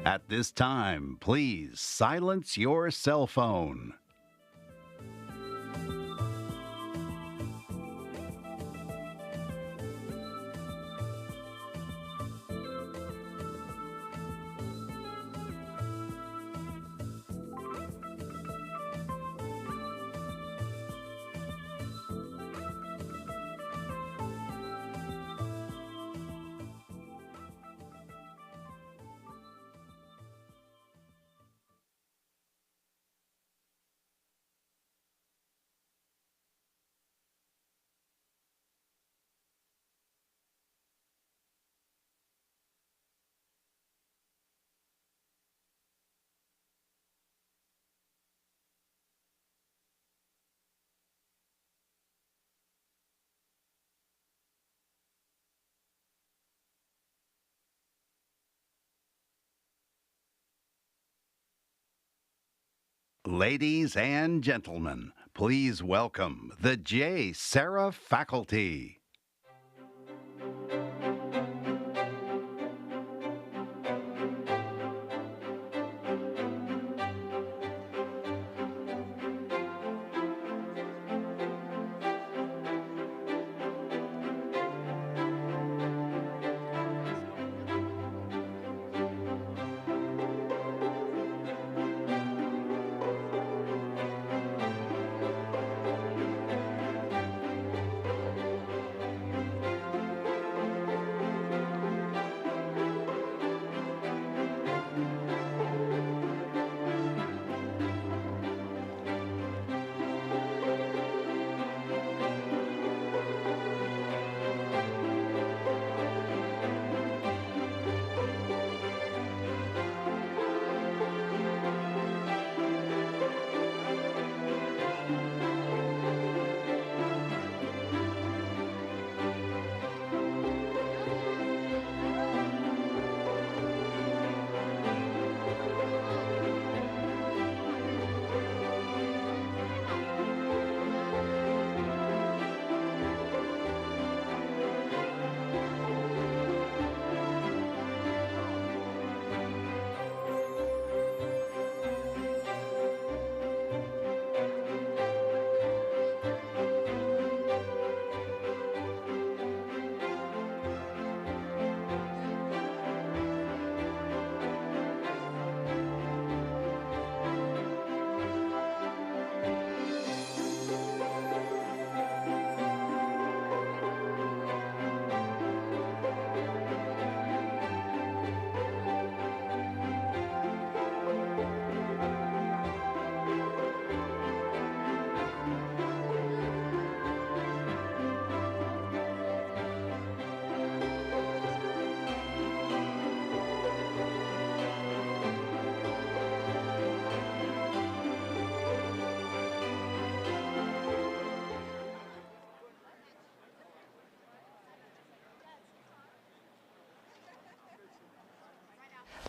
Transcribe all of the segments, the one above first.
At this time, please silence your cell phone. Ladies and gentlemen, please welcome the JSerra faculty.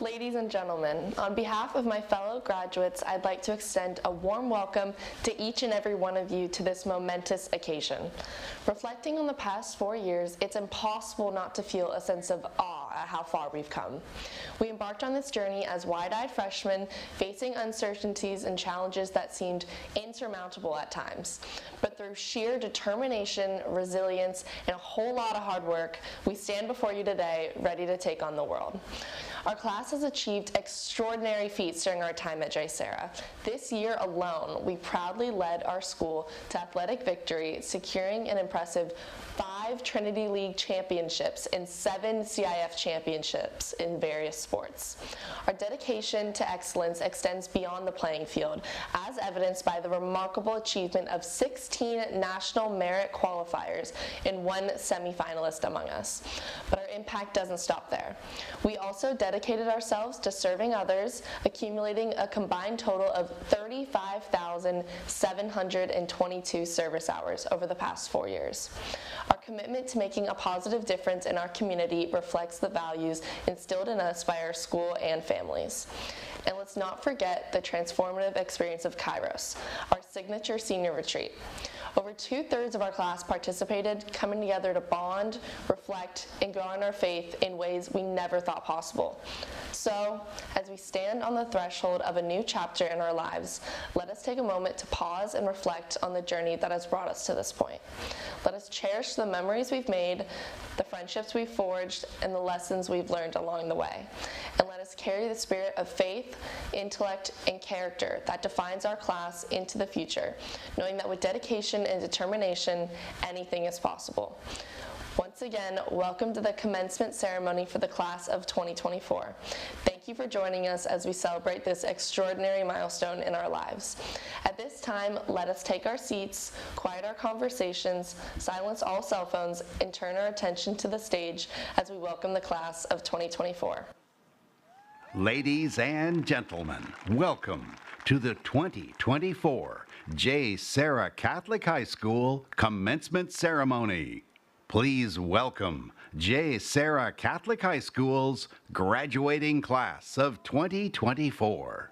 Ladies and gentlemen, on behalf of my fellow graduates, I'd like to extend a warm welcome to each and every one of you to this momentous occasion. Reflecting on the past 4 years, it's impossible not to feel a sense of awe at how far we've come. We embarked on this journey as wide-eyed freshmen, facing uncertainties and challenges that seemed insurmountable at times. But through sheer determination, resilience, and a whole lot of hard work, we stand before you today ready to take on the world. Our class has achieved extraordinary feats during our time at JSerra. This year alone, we proudly led our school to athletic victory, securing an impressive 5 Trinity League championships and 7 CIF championships in various sports. Our dedication to excellence extends beyond the playing field, as evidenced by the remarkable achievement of 16 national merit qualifiers and 1 semifinalist among us. But our impact doesn't stop there. We also dedicated ourselves to serving others, accumulating a combined total of 35,722 service hours over the past 4 years. Our commitment to making a positive difference in our community reflects the values instilled in us by our school and families. And let's not forget the transformative experience of Kairos, our signature senior retreat. Over 2/3 of our class participated, coming together to bond, reflect, and grow in our faith in ways we never thought possible. So, as we stand on the threshold of a new chapter in our lives, let us take a moment to pause and reflect on the journey that has brought us to this point. Let us cherish the memories we've made, the friendships we've forged, and the lessons we've learned along the way. And let us carry the spirit of faith, intellect, and character that defines our class into the future, knowing that with dedication and determination, anything is possible. Once again, welcome to the commencement ceremony for the class of 2024. Thank you for joining us as we celebrate this extraordinary milestone in our lives. At this time, let us take our seats, quiet our conversations, silence all cell phones, and turn our attention to the stage as we welcome the class of 2024. Ladies and gentlemen, welcome to the 2024 JSerra Catholic High School Commencement Ceremony. Please welcome JSerra Catholic High School's graduating class of 2024.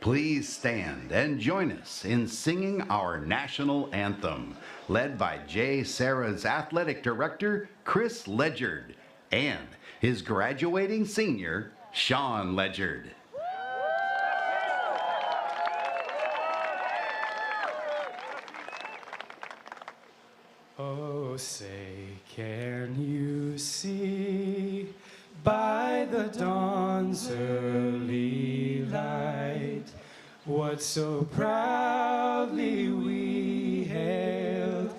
please stand and join us in singing our national anthem, led by JSerra's athletic director, Chris Ledgard, and his graduating senior, Sean Ledgard. Oh, say, can you see by the dawn's early light what so proudly we hailed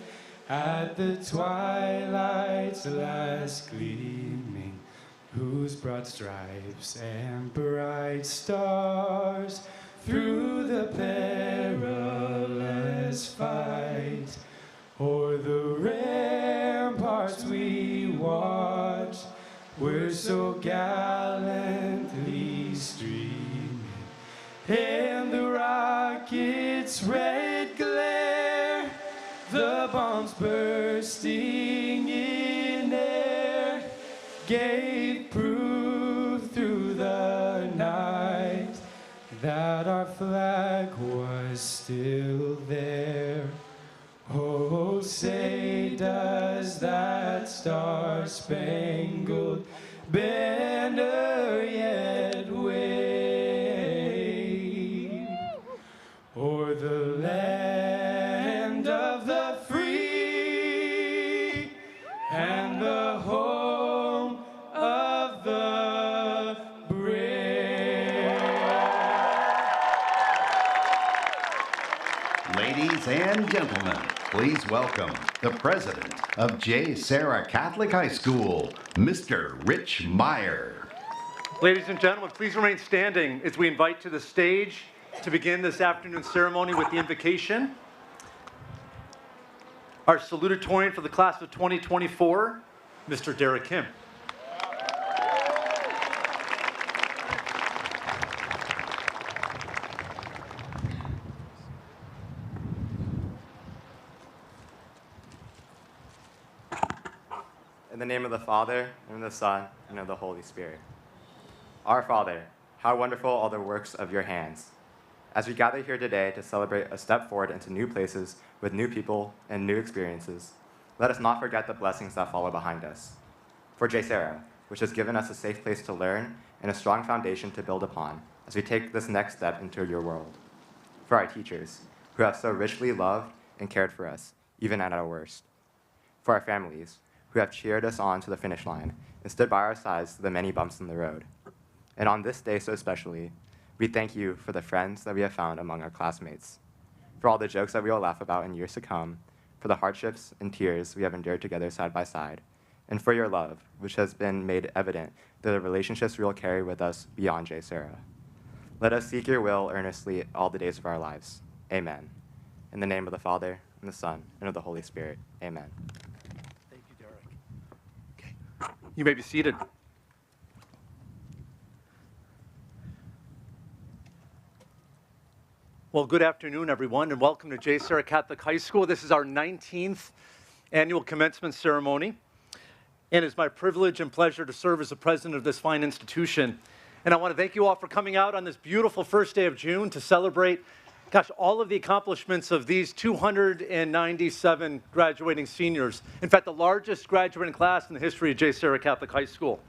at the twilight's last gleaming, whose broad stripes and bright stars through the perilous fight o'er the ramparts we watched were so gallantly streaming, and the rocket's red glare, the bombs bursting in air, gave proof through the night that our flag was still there. Oh, say, does that star-spangled banner yet wave o'er the land of the free and the home of the brave? Ladies and gentlemen, please welcome the president of JSerra Catholic High School, Mr. Rich Meyer. Ladies and gentlemen, please remain standing as we invite to the stage to begin this afternoon's ceremony with the invocation. Our salutatorian for the class of 2024, Mr. Derek Kim. In the name of the Father, and of the Son, and of the Holy Spirit. Our Father, how wonderful are the works of your hands. As we gather here today to celebrate a step forward into new places with new people and new experiences, let us not forget the blessings that follow behind us. For JSerra, which has given us a safe place to learn and a strong foundation to build upon as we take this next step into your world. For our teachers, who have so richly loved and cared for us, even at our worst. For our families, who have cheered us on to the finish line and stood by our sides through the many bumps in the road. And on this day so especially, we thank you for the friends that we have found among our classmates, for all the jokes that we will laugh about in years to come, for the hardships and tears we have endured together side by side, and for your love, which has been made evident through the relationships we will carry with us beyond JSerra. Let us seek your will earnestly all the days of our lives. Amen. In the name of the Father, and the Son, and of the Holy Spirit. Amen. You may be seated. Well, good afternoon, everyone, and welcome to JSerra Catholic High School. This is our 19th annual commencement ceremony, and it's my privilege and pleasure to serve as the president of this fine institution. And I want to thank you all for coming out on this beautiful first day of June to celebrate, all of the accomplishments of these 297 graduating seniors. In fact, the largest graduating class in the history of JSerra Catholic High School.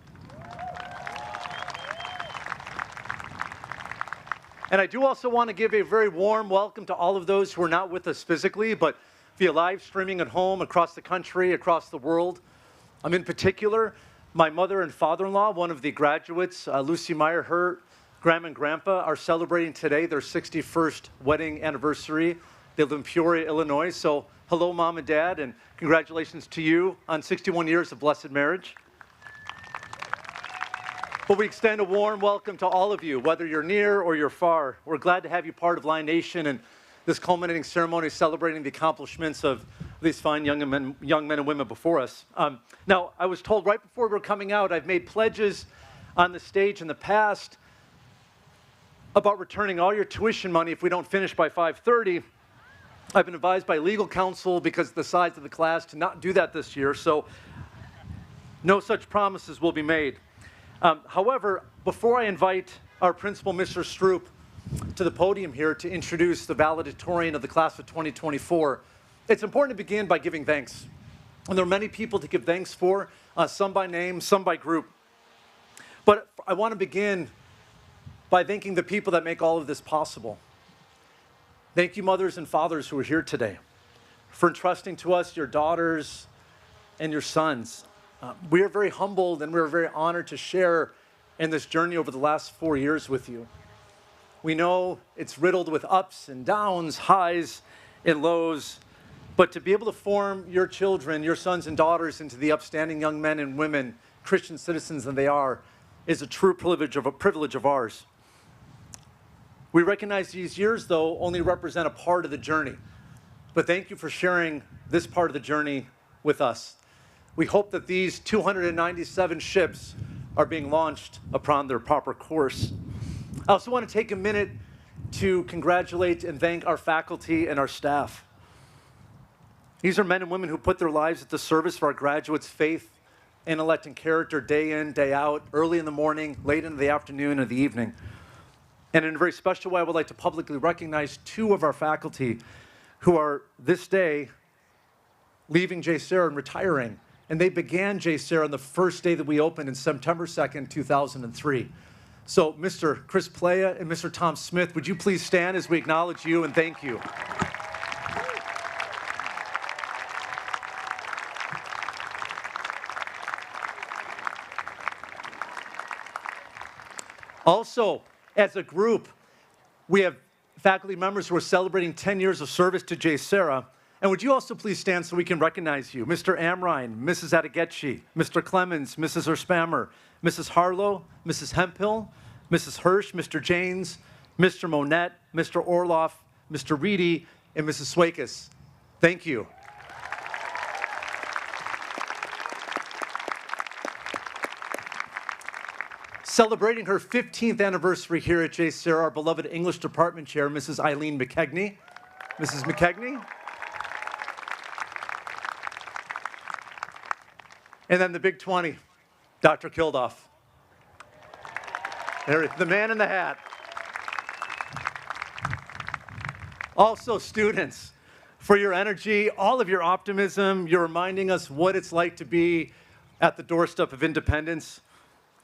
And I do also want to give a very warm welcome to all of those who are not with us physically, but via live streaming at home, across the country, across the world. In particular, my mother and father-in-law, one of the graduates, Lucy Meyer, her Grandma and Grandpa are celebrating today their 61st wedding anniversary. They live in Peoria, Illinois. So hello, Mom and Dad, and congratulations to you on 61 years of blessed marriage. But we extend a warm welcome to all of you, whether you're near or you're far. We're glad to have you part of Lion Nation and this culminating ceremony celebrating the accomplishments of these fine young men and women before us. Now, I was told right before we were coming out, I've made pledges on the stage in the past about returning all your tuition money if we don't finish by 5:30. I've been advised by legal counsel, because of the size of the class, to not do that this year, so no such promises will be made. However, before I invite our principal, Mr. Stroop, to the podium here to introduce the valedictorian of the class of 2024, it's important to begin by giving thanks. And there are many people to give thanks for, some by name, some by group. But I want to begin by thanking the people that make all of this possible. Thank you, mothers and fathers who are here today, for entrusting to us your daughters and your sons. We are very humbled and we are very honored to share in this journey over the last 4 years with you. We know it's riddled with ups and downs, highs and lows, but to be able to form your children, your sons and daughters into the upstanding young men and women, Christian citizens that they are, is a true privilege of ours. We recognize these years, though, only represent a part of the journey. But thank you for sharing this part of the journey with us. We hope that these 297 ships are being launched upon their proper course. I also want to take a minute to congratulate and thank our faculty and our staff. These are men and women who put their lives at the service of our graduates' faith, intellect, and character day in, day out, early in the morning, late into the afternoon, and the evening. And in a very special way, I would like to publicly recognize 2 of our faculty who are this day leaving JSerra and retiring. And they began JSerra on the first day that we opened in September 2nd, 2003. So Mr. Chris Playa and Mr. Tom Smith, would you please stand as we acknowledge you and thank you. Also, as a group, we have faculty members who are celebrating 10 years of service to JSerra. And would you also please stand so we can recognize you? Mr. Amrine, Mrs. Adegechi, Mr. Clemens, Mrs. Erspammer, Mrs. Harlow, Mrs. Hemphill, Mrs. Hirsch, Mr. Janes, Mr. Monette, Mr. Orloff, Mr. Reedy, and Mrs. Swakis. Thank you. Celebrating her 15th anniversary here at JSerra, our beloved English Department Chair, Mrs. Eileen McKegney. Mrs. McKegney. And then the big 20, Dr. Kildoff. There, the man in the hat. Also, students, for your energy, all of your optimism, you're reminding us what it's like to be at the doorstep of independence.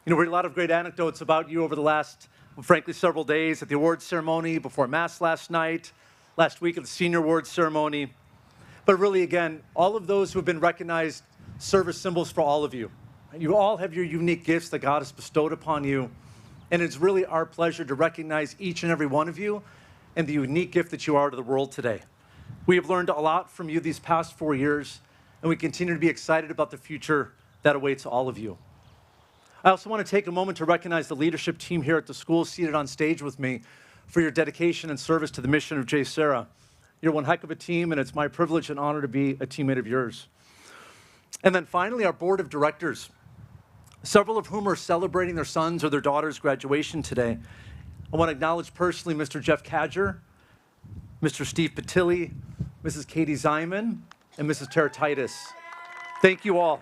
You know, we heard a lot of great anecdotes about you over the last, frankly, several days at the awards ceremony, before Mass last night, last week at the senior awards ceremony. But really, again, all of those who have been recognized serve as symbols for all of you. You all have your unique gifts that God has bestowed upon you. And it's really our pleasure to recognize each and every one of you and the unique gift that you are to the world today. We have learned a lot from you these past 4 years, and we continue to be excited about the future that awaits all of you. I also want to take a moment to recognize the leadership team here at the school seated on stage with me for your dedication and service to the mission of JSerra. You're one heck of a team, and it's my privilege and honor to be a teammate of yours. And then finally, our board of directors, several of whom are celebrating their sons' or their daughters' graduation today. I want to acknowledge personally Mr. Jeff Cadger, Mr. Steve Patilli, Mrs. Katie Zyman, and Mrs. Tara Titus. Thank you all.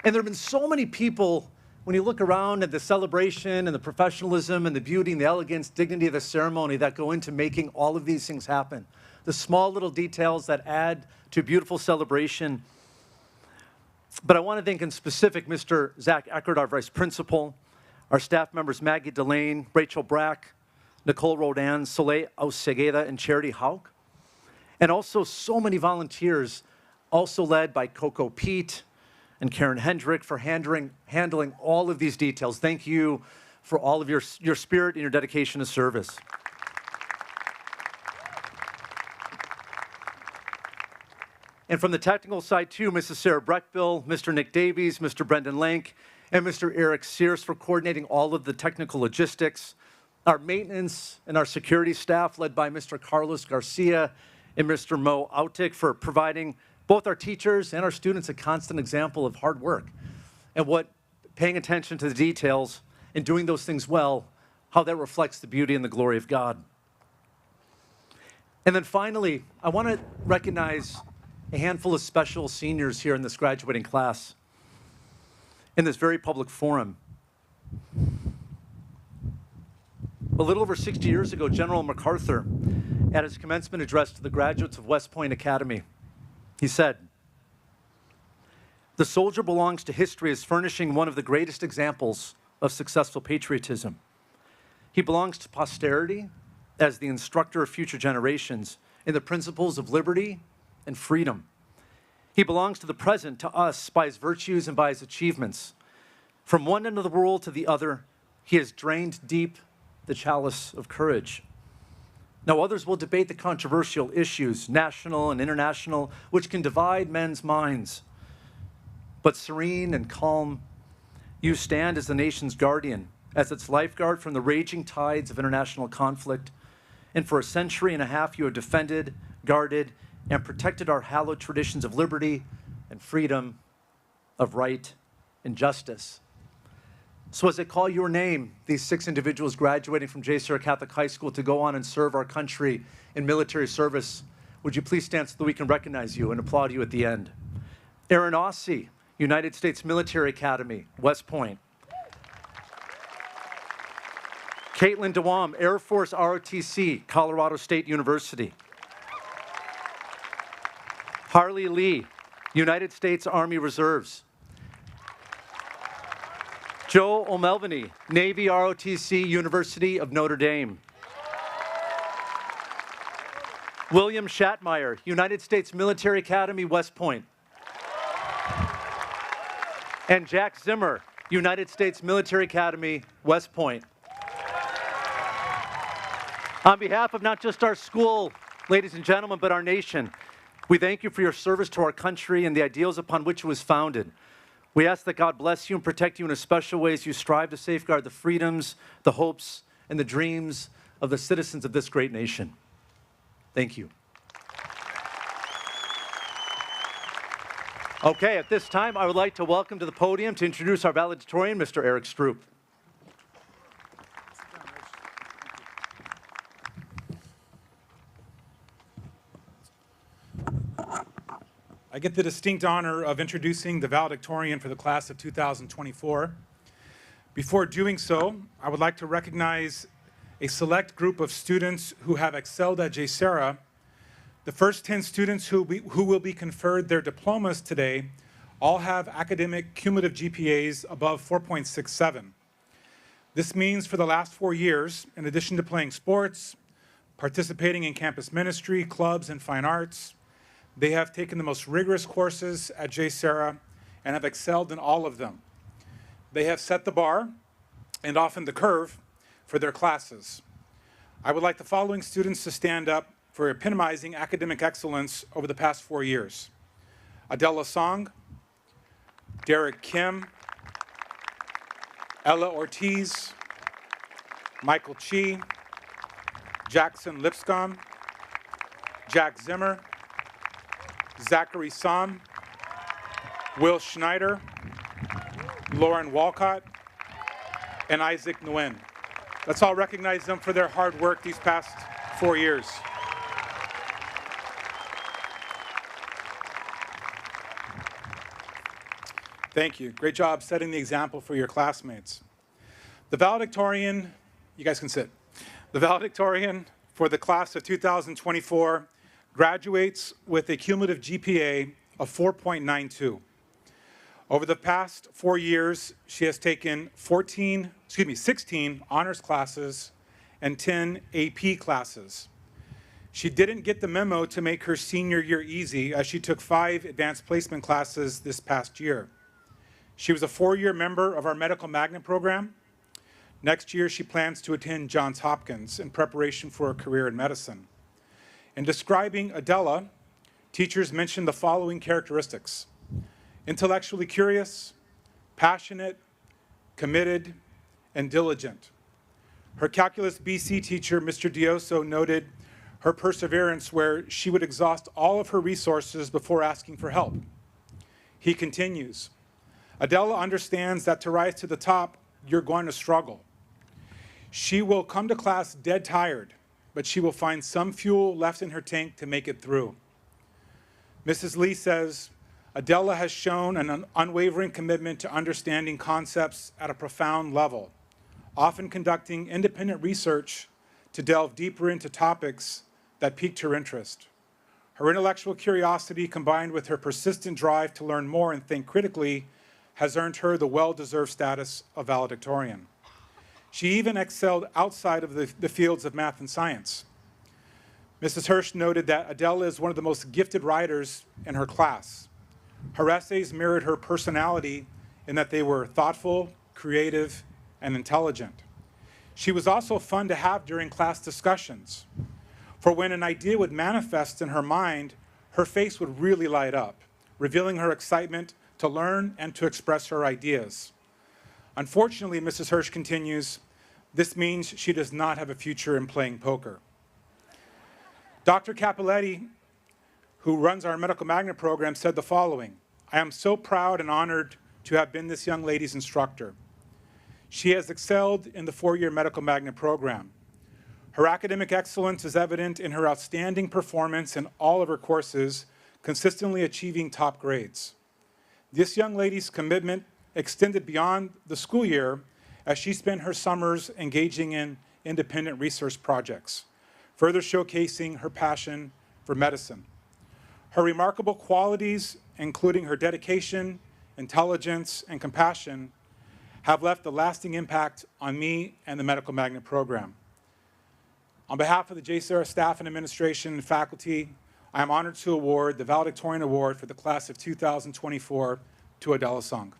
And there have been so many people, when you look around at the celebration and the professionalism and the beauty and the elegance, dignity of the ceremony that go into making all of these things happen. The small little details that add to a beautiful celebration. But I want to thank in specific Mr. Zach Eckert, our vice principal, our staff members Maggie Delane, Rachel Brack, Nicole Rodan, Soleil Ausegeda, and Charity Hauk. And also so many volunteers, also led by Coco Pete and Karen Hendrick for handling all of these details. Thank you for all of your spirit and your dedication to service. And from the technical side too, Mrs. Sarah Breckbill, Mr. Nick Davies, Mr. Brendan Lank, and Mr. Eric Sears for coordinating all of the technical logistics. Our maintenance and our security staff led by Mr. Carlos Garcia and Mr. Mo Autic for providing both our teachers and our students a constant example of hard work and what paying attention to the details and doing those things well, how that reflects the beauty and the glory of God. And then finally, I want to recognize a handful of special seniors here in this graduating class. in this very public forum. A little over 60 years ago, General MacArthur, at his commencement address to the graduates of West Point Academy, he said, "The soldier belongs to history as furnishing one of the greatest examples of successful patriotism. He belongs to posterity as the instructor of future generations in the principles of liberty and freedom. He belongs to the present, to us, by his virtues and by his achievements. From one end of the world to the other, he has drained deep the chalice of courage. Now others will debate the controversial issues, national and international, which can divide men's minds. But serene and calm, you stand as the nation's guardian, as its lifeguard from the raging tides of international conflict. And for a century and a half, you have defended, guarded, and protected our hallowed traditions of liberty and freedom, of right and justice." So as I call your name, these 6 individuals graduating from JSerra Catholic High School to go on and serve our country in military service, would you please stand so that we can recognize you and applaud you at the end? Aaron Ossie, United States Military Academy, West Point. Caitlin DeWam, Air Force ROTC, Colorado State University. Harley Lee, United States Army Reserves. Joe O'Melveny, Navy ROTC, University of Notre Dame. William Shatmeyer, United States Military Academy, West Point. And Jack Zimmer, United States Military Academy, West Point. On behalf of not just our school, ladies and gentlemen, but our nation, we thank you for your service to our country and the ideals upon which it was founded. We ask that God bless you and protect you in a special way as you strive to safeguard the freedoms, the hopes, and the dreams of the citizens of this great nation. Thank you. Okay, at this time, I would like to welcome to the podium to introduce our valedictorian, Mr. Eric Stroop. I get the distinct honor of introducing the valedictorian for the class of 2024. Before doing so, I would like to recognize a select group of students who have excelled at JSerra. The first 10 students who will be conferred their diplomas today all have academic cumulative GPAs above 4.67. This means for the last 4 years, in addition to playing sports, participating in campus ministry, clubs, and fine arts, they have taken the most rigorous courses at JSerra and have excelled in all of them. They have set the bar and often the curve for their classes. I would like the following students to stand up for epitomizing academic excellence over the past 4 years. Adela Song, Derek Kim, Ella Ortiz, Michael Chi, Jackson Lipscomb, Jack Zimmer, Zachary Sam, Will Schneider, Lauren Walcott, and Isaac Nguyen. Let's all recognize them for their hard work these past 4 years. Thank you. Great job setting the example for your classmates. The valedictorian, you guys can sit. The valedictorian for the class of 2024 graduates with a cumulative GPA of 4.92. Over the past 4 years, she has taken 16 honors classes and 10 AP classes. She didn't get the memo to make her senior year easy, as she took 5 advanced placement classes this past year. She was a 4-year member of our medical magnet program. Next year, she plans to attend Johns Hopkins in preparation for a career in medicine. In describing Adela, teachers mentioned the following characteristics: intellectually curious, passionate, committed, and diligent. Her Calculus BC teacher, Mr. Dioso, noted her perseverance, where she would exhaust all of her resources before asking for help. He continues, Adela understands that to rise to the top, you're going to struggle. She will come to class dead tired, but she will find some fuel left in her tank to make it through. Mrs. Lee says, Adela has shown an unwavering commitment to understanding concepts at a profound level, often conducting independent research to delve deeper into topics that piqued her interest. Her intellectual curiosity, combined with her persistent drive to learn more and think critically, has earned her the well-deserved status of valedictorian. She even excelled outside of the fields of math and science. Mrs. Hirsch noted that Adela is one of the most gifted writers in her class. Her essays mirrored her personality in that they were thoughtful, creative, and intelligent. She was also fun to have during class discussions. For when an idea would manifest in her mind, her face would really light up, revealing her excitement to learn and to express her ideas. Unfortunately, Mrs. Hirsch continues, this means she does not have a future in playing poker. Dr. Capoletti, who runs our medical magnet program, said the following: I am so proud and honored to have been this young lady's instructor. She has excelled in the four-year medical magnet program. Her academic excellence is evident in her outstanding performance in all of her courses, consistently achieving top grades. This young lady's commitment extended beyond the school year as she spent her summers engaging in independent research projects, further showcasing her passion for medicine. Her remarkable qualities, including her dedication, intelligence, and compassion, have left a lasting impact on me and the medical magnet program. On behalf of the JSerra staff and administration and faculty, I am honored to award the Valedictorian Award for the class of 2024 to Adela Song.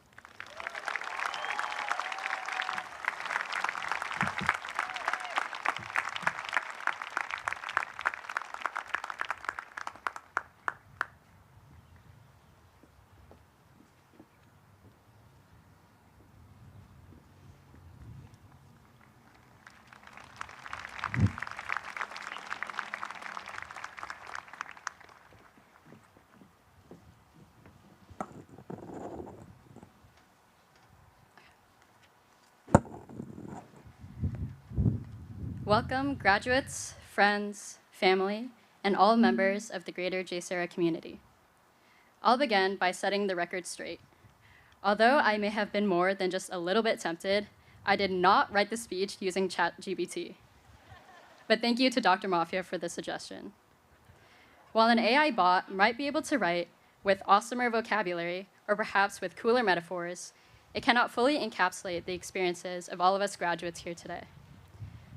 Welcome, graduates, friends, family, and all members of the greater JSerra community. I'll begin by setting the record straight. Although I may have been more than just a little bit tempted, I did not write the speech using ChatGPT. But thank you to Dr. Mafia for the suggestion. While an AI bot might be able to write with awesomer vocabulary, or perhaps with cooler metaphors, it cannot fully encapsulate the experiences of all of us graduates here today.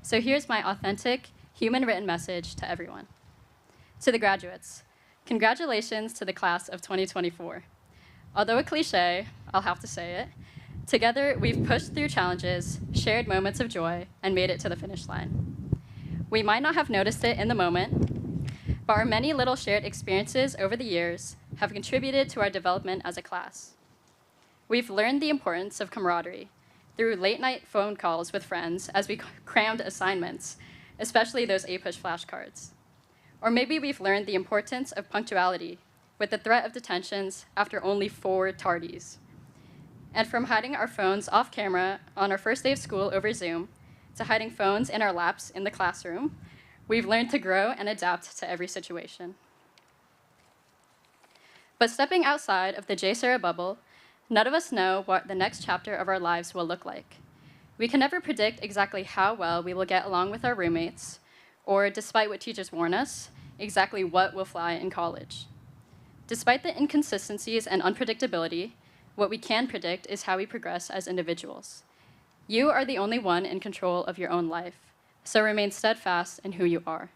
So here's my authentic, human-written message to everyone. To the graduates, congratulations to the class of 2024. Although a cliche, I'll have to say it, together we've pushed through challenges, shared moments of joy, and made it to the finish line. We might not have noticed it in the moment, but our many little shared experiences over the years have contributed to our development as a class. We've learned the importance of camaraderie, through late-night phone calls with friends as we crammed assignments, especially those A-push flashcards. Or maybe we've learned the importance of punctuality with the threat of detentions after only 4 tardies. And from hiding our phones off camera on our first day of school over Zoom to hiding phones in our laps in the classroom, we've learned to grow and adapt to every situation. But stepping outside of the JSerra bubble, none of us know what the next chapter of our lives will look like. We can never predict exactly how well we will get along with our roommates, or, despite what teachers warn us, exactly what will fly in college. Despite the inconsistencies and unpredictability, what we can predict is how we progress as individuals. You are the only one in control of your own life, so remain steadfast in who you are.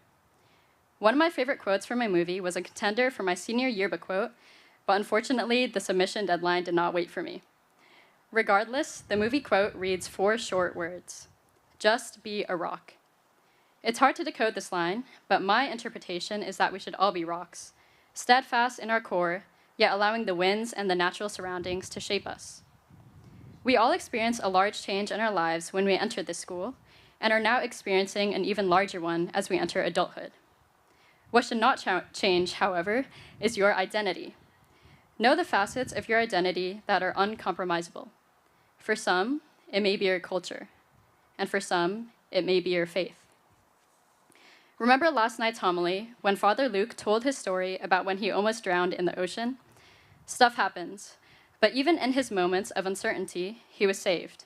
One of my favorite quotes from my movie was a contender for my senior yearbook quote, but unfortunately, the submission deadline did not wait for me. Regardless, the movie quote reads 4 short words: just be a rock. It's hard to decode this line, but my interpretation is that we should all be rocks, steadfast in our core, yet allowing the winds and the natural surroundings to shape us. We all experience a large change in our lives when we enter this school, and are now experiencing an even larger one as we enter adulthood. What should not change, however, is your identity. Know the facets of your identity that are uncompromisable. For some, it may be your culture, and for some, it may be your faith. Remember last night's homily when Father Luke told his story about when he almost drowned in the ocean? Stuff happens, but even in his moments of uncertainty, he was saved.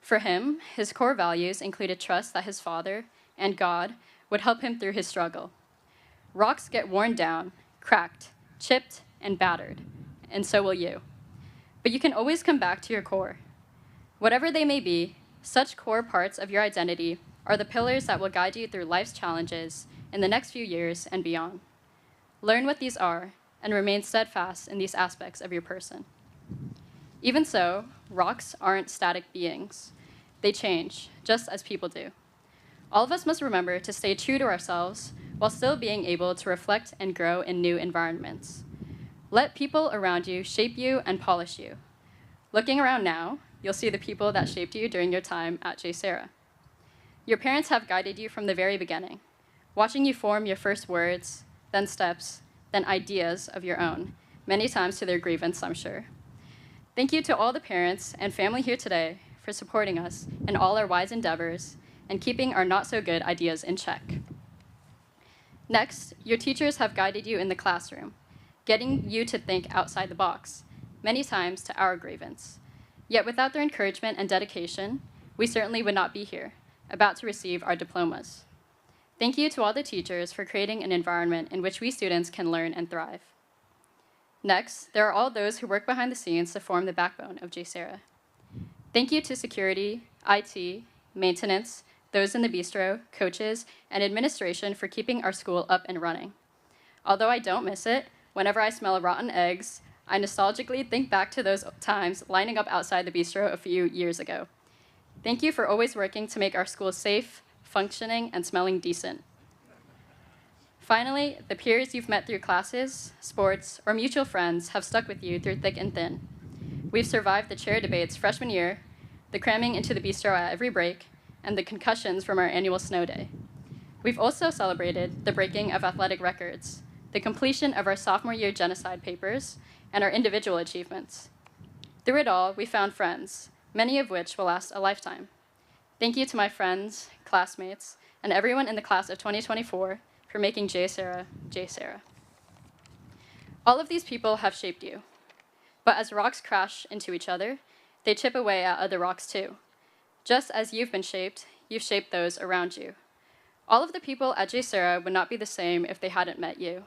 For him, his core values included trust that his father and God would help him through his struggle. Rocks get worn down, cracked, chipped, and battered, and so will you. But you can always come back to your core. Whatever they may be, such core parts of your identity are the pillars that will guide you through life's challenges in the next few years and beyond. Learn what these are and remain steadfast in these aspects of your person. Even so, rocks aren't static beings. They change, just as people do. All of us must remember to stay true to ourselves while still being able to reflect and grow in new environments. Let people around you shape you and polish you. Looking around now, you'll see the people that shaped you during your time at JSerra. Your parents have guided you from the very beginning, watching you form your first words, then steps, then ideas of your own, many times to their grievance, I'm sure. Thank you to all the parents and family here today for supporting us in all our wise endeavors and keeping our not-so-good ideas in check. Next, your teachers have guided you in the classroom, getting you to think outside the box, many times to our grievance. Yet without their encouragement and dedication, we certainly would not be here, about to receive our diplomas. Thank you to all the teachers for creating an environment in which we students can learn and thrive. Next, there are all those who work behind the scenes to form the backbone of JSerra. Thank you to security, IT, maintenance, those in the bistro, coaches, and administration for keeping our school up and running. Although I don't miss it, whenever I smell rotten eggs, I nostalgically think back to those times lining up outside the bistro a few years ago. Thank you for always working to make our school safe, functioning, and smelling decent. Finally, the peers you've met through classes, sports, or mutual friends have stuck with you through thick and thin. We've survived the chair debates freshman year, the cramming into the bistro at every break, and the concussions from our annual snow day. We've also celebrated the breaking of athletic records, the completion of our sophomore year genocide papers, and our individual achievements. Through it all, we found friends, many of which will last a lifetime. Thank you to my friends, classmates, and everyone in the class of 2024 for making JSerra, JSerra. All of these people have shaped you, but as rocks crash into each other, they chip away at other rocks too. Just as you've been shaped, you've shaped those around you. All of the people at JSerra would not be the same if they hadn't met you.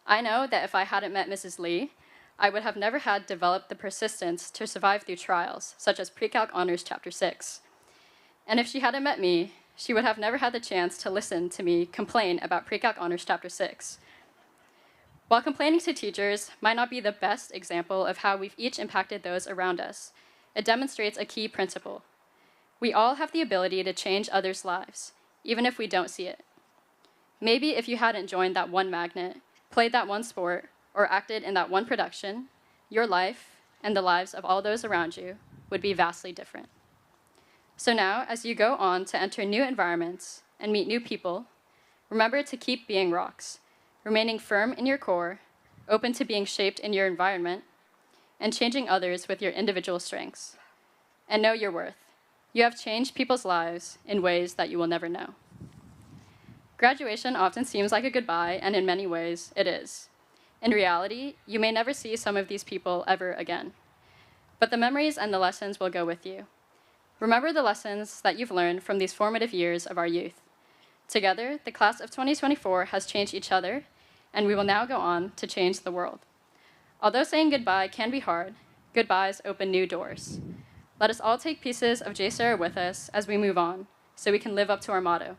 I know that if I hadn't met Mrs. Lee, I would have never had developed the persistence to survive through trials, such as Pre-Calc Honors Chapter 6. And if she hadn't met me, she would have never had the chance to listen to me complain about Pre-Calc Honors Chapter 6. While complaining to teachers might not be the best example of how we've each impacted those around us, it demonstrates a key principle. We all have the ability to change others' lives, even if we don't see it. Maybe if you hadn't joined that one magnet, played that one sport, or acted in that one production, your life and the lives of all those around you would be vastly different. So now, as you go on to enter new environments and meet new people, remember to keep being rocks, remaining firm in your core, open to being shaped in your environment, and changing others with your individual strengths. And know your worth. You have changed people's lives in ways that you will never know. Graduation often seems like a goodbye, and in many ways, it is. In reality, you may never see some of these people ever again. But the memories and the lessons will go with you. Remember the lessons that you've learned from these formative years of our youth. Together, the class of 2024 has changed each other, and we will now go on to change the world. Although saying goodbye can be hard, goodbyes open new doors. Let us all take pieces of JSerra with us as we move on, so we can live up to our motto,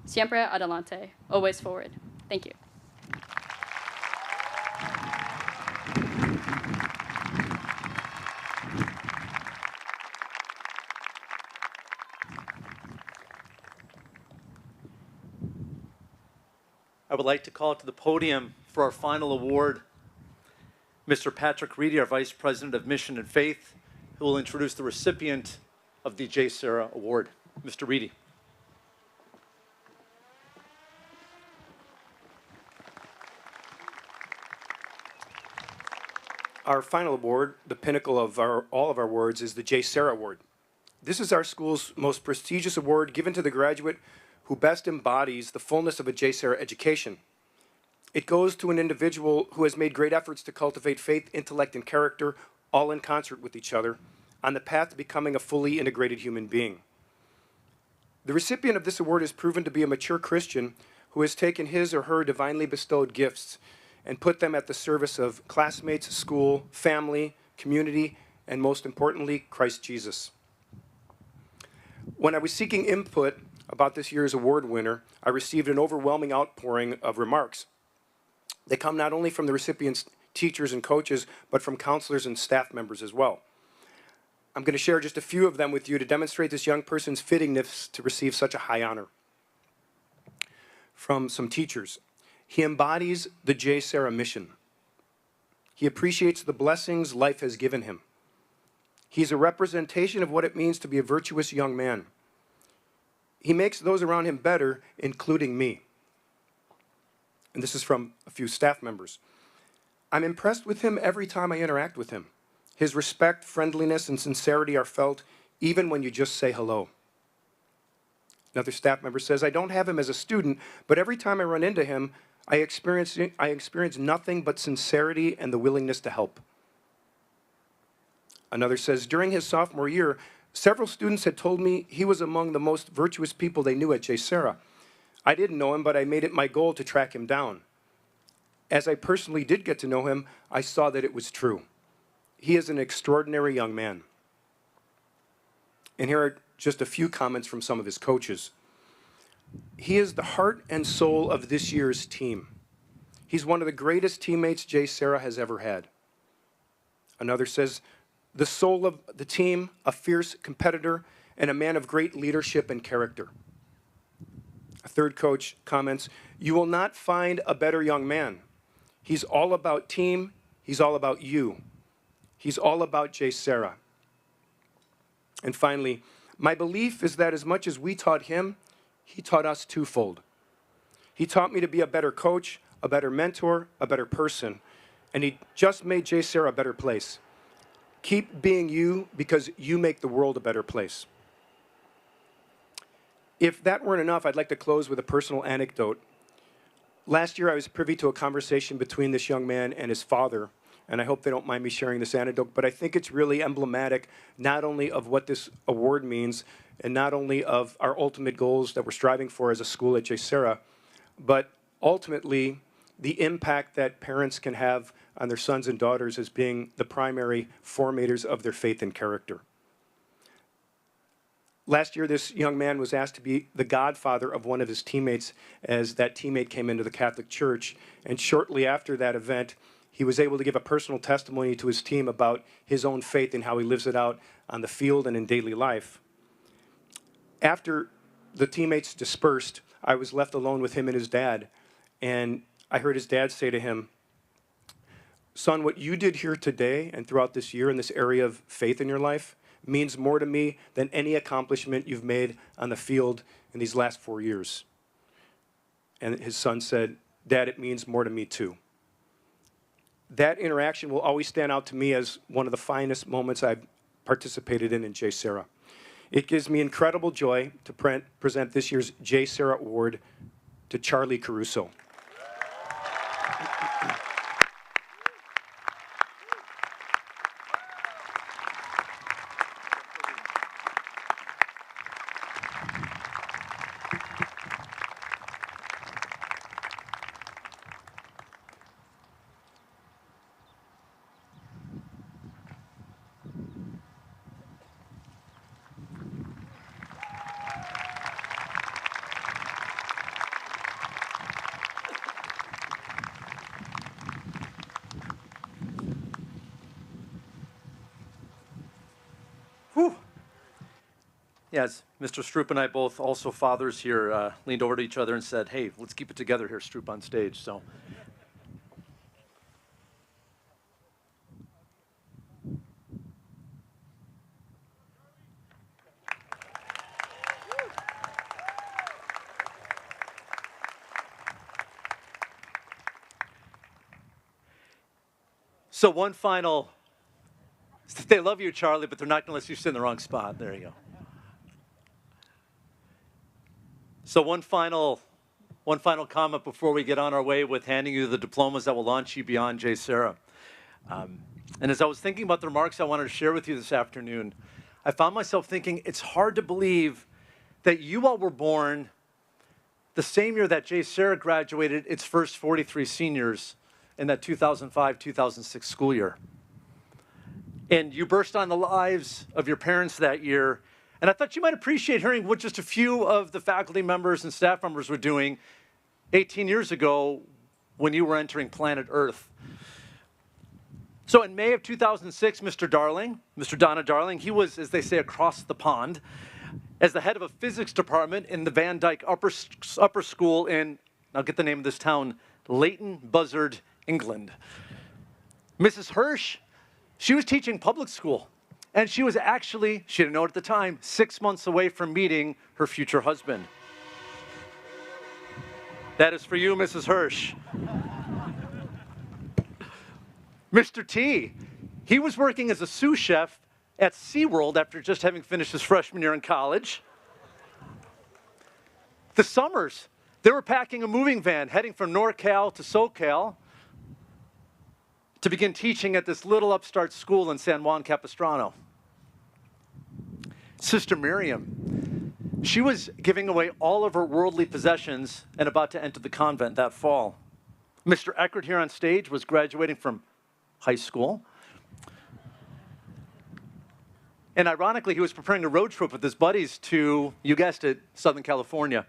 Siempre adelante, always forward. Thank you. I would like to call to the podium for our final award, Mr. Patrick Reedy, our Vice President of Mission and Faith, who will introduce the recipient of the JSerra Award. Mr. Reedy. Our final award, the pinnacle of all of our awards, is the JSerra Award. This is our school's most prestigious award given to the graduate who best embodies the fullness of a JSerra education. It goes to an individual who has made great efforts to cultivate faith, intellect, and character, all in concert with each other, on the path to becoming a fully integrated human being. The recipient of this award is proven to be a mature Christian who has taken his or her divinely bestowed gifts and put them at the service of classmates, school, family, community, and most importantly, Christ Jesus. When I was seeking input about this year's award winner, I received an overwhelming outpouring of remarks. They come not only from the recipient's teachers and coaches, but from counselors and staff members as well. I'm going to share just a few of them with you to demonstrate this young person's fittingness to receive such a high honor. From some teachers, he embodies the JSerra mission. He appreciates the blessings life has given him. He's a representation of what it means to be a virtuous young man. He makes those around him better, including me. And this is from a few staff members. I'm impressed with him every time I interact with him. His respect, friendliness, and sincerity are felt even when you just say hello. Another staff member says, I don't have him as a student, but every time I run into him, I experience nothing but sincerity and the willingness to help. Another says, during his sophomore year, several students had told me he was among the most virtuous people they knew at JSerra. I didn't know him, but I made it my goal to track him down. As I personally did get to know him, I saw that it was true. He is an extraordinary young man. And here are just a few comments from some of his coaches. He is the heart and soul of this year's team. He's one of the greatest teammates JSerra has ever had. Another says, the soul of the team, a fierce competitor, and a man of great leadership and character. A third coach comments, you will not find a better young man. He's all about team. He's all about you. He's all about JSerra. And finally, my belief is that as much as we taught him, he taught us twofold. He taught me to be a better coach, a better mentor, a better person, and he just made JSerra a better place. Keep being you because you make the world a better place. If that weren't enough, I'd like to close with a personal anecdote. Last year, I was privy to a conversation between this young man and his father, and I hope they don't mind me sharing this anecdote, but I think it's really emblematic not only of what this award means and not only of our ultimate goals that we're striving for as a school at JSerra, but ultimately the impact that parents can have on their sons and daughters as being the primary formators of their faith and character. Last year, this young man was asked to be the godfather of one of his teammates as that teammate came into the Catholic Church, and shortly after that event, he was able to give a personal testimony to his team about his own faith and how he lives it out on the field and in daily life. After the teammates dispersed, I was left alone with him and his dad, and I heard his dad say to him, son, what you did here today and throughout this year in this area of faith in your life means more to me than any accomplishment you've made on the field in these last 4 years. And his son said, Dad, it means more to me too. That interaction will always stand out to me as one of the finest moments I've participated in JSerra. It gives me incredible joy to present this year's JSerra Award to Charlie Caruso. Yes, Mr. Stroop and I both, also fathers here, leaned over to each other and said, hey, let's keep it together here, Stroop, on stage. So, one final, they love you, Charlie, but they're not going to let you sit in the wrong spot. There you go. So one final one final comment before we get on our way with handing you the diplomas that will launch you beyond JSerra. And as I was thinking about the remarks I wanted to share with you this afternoon, I found myself thinking it's hard to believe that you all were born the same year that JSerra graduated its first 43 seniors in that 2005-2006 school year. And you burst on the lives of your parents that year. And I thought you might appreciate hearing what just a few of the faculty members and staff members were doing 18 years ago when you were entering planet Earth. So in May of 2006, Mr. Donna Darling, he was, as they say, across the pond as the head of a physics department in the Van Dyke Upper School in, I'll get the name of this town, Leighton Buzzard, England. Mrs. Hirsch, she was teaching public school, and she was actually, she didn't know it at the time, 6 months away from meeting her future husband. That is for you, Mrs. Hirsch. Mr. T, he was working as a sous chef at SeaWorld after just having finished his freshman year in college. The Summers, they were packing a moving van heading from NorCal to SoCal to begin teaching at this little upstart school in San Juan Capistrano. Sister Miriam, she was giving away all of her worldly possessions and about to enter the convent that fall. Mr. Eckert here on stage was graduating from high school. And ironically, he was preparing a road trip with his buddies to, you guessed it, Southern California.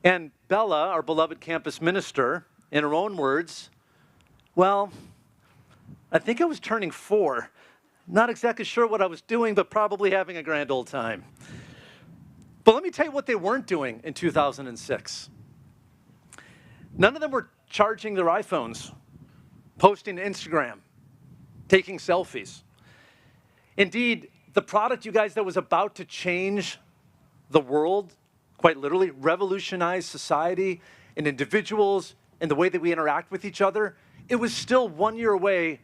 And Bella, our beloved campus minister, in her own words, well, I think I was turning 4. Not exactly sure what I was doing, but probably having a grand old time. But let me tell you what they weren't doing in 2006. None of them were charging their iPhones, posting to Instagram, taking selfies. Indeed, the product, you guys, that was about to change the world, quite literally, revolutionize society and individuals and the way that we interact with each other, it was still 1 year away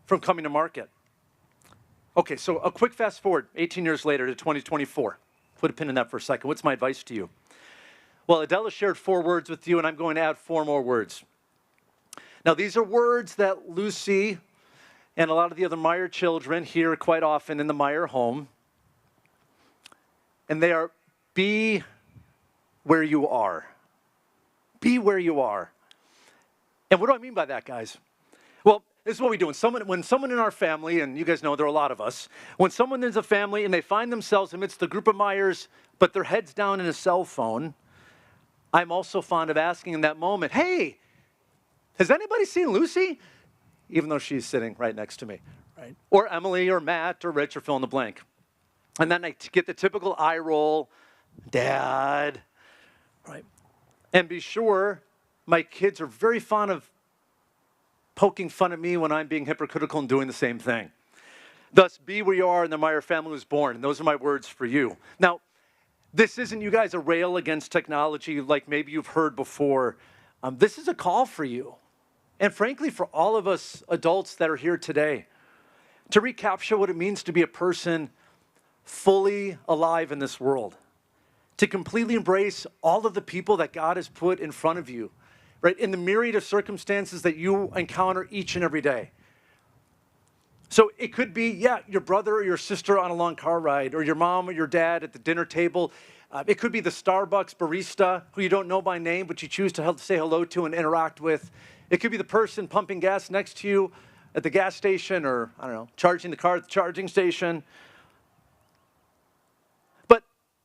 from coming to market. Okay, so a quick fast forward, 18 years later to 2024. Put a pin in that for a second. What's my advice to you? Well, Adela shared 4 words with you, and I'm going to add 4 more words. Now, these are words that Lucy and a lot of the other Meyer children hear quite often in the Meyer home. And they are, be where you are. Be where you are. And what do I mean by that, guys? Well, this is what we do. When someone in our family, and you guys know there are a lot of us, when someone is a family and they find themselves amidst the group of Meyers, but their head's down in a cell phone, I'm also fond of asking in that moment, hey, has anybody seen Lucy? Even though she's sitting right next to me, right? Or Emily, or Matt, or Rich, or fill in the blank. And then I get the typical eye roll, Dad, right? And be sure my kids are very fond of poking fun at me when I'm being hypocritical and doing the same thing. Thus, be where you are, and the Meyer family was born. And those are my words for you. Now, this isn't, you guys, a rail against technology like maybe you've heard before. This is a call for you. And frankly, for all of us adults that are here today, to recapture what it means to be a person fully alive in this world, to completely embrace all of the people that God has put in front of you, right, in the myriad of circumstances that you encounter each and every day. So it could be, yeah, your brother or your sister on a long car ride, or your mom or your dad at the dinner table. It could be the Starbucks barista who you don't know by name, but you choose to say hello to and interact with. It could be the person pumping gas next to you at the gas station, or, I don't know, charging the car at the charging station. But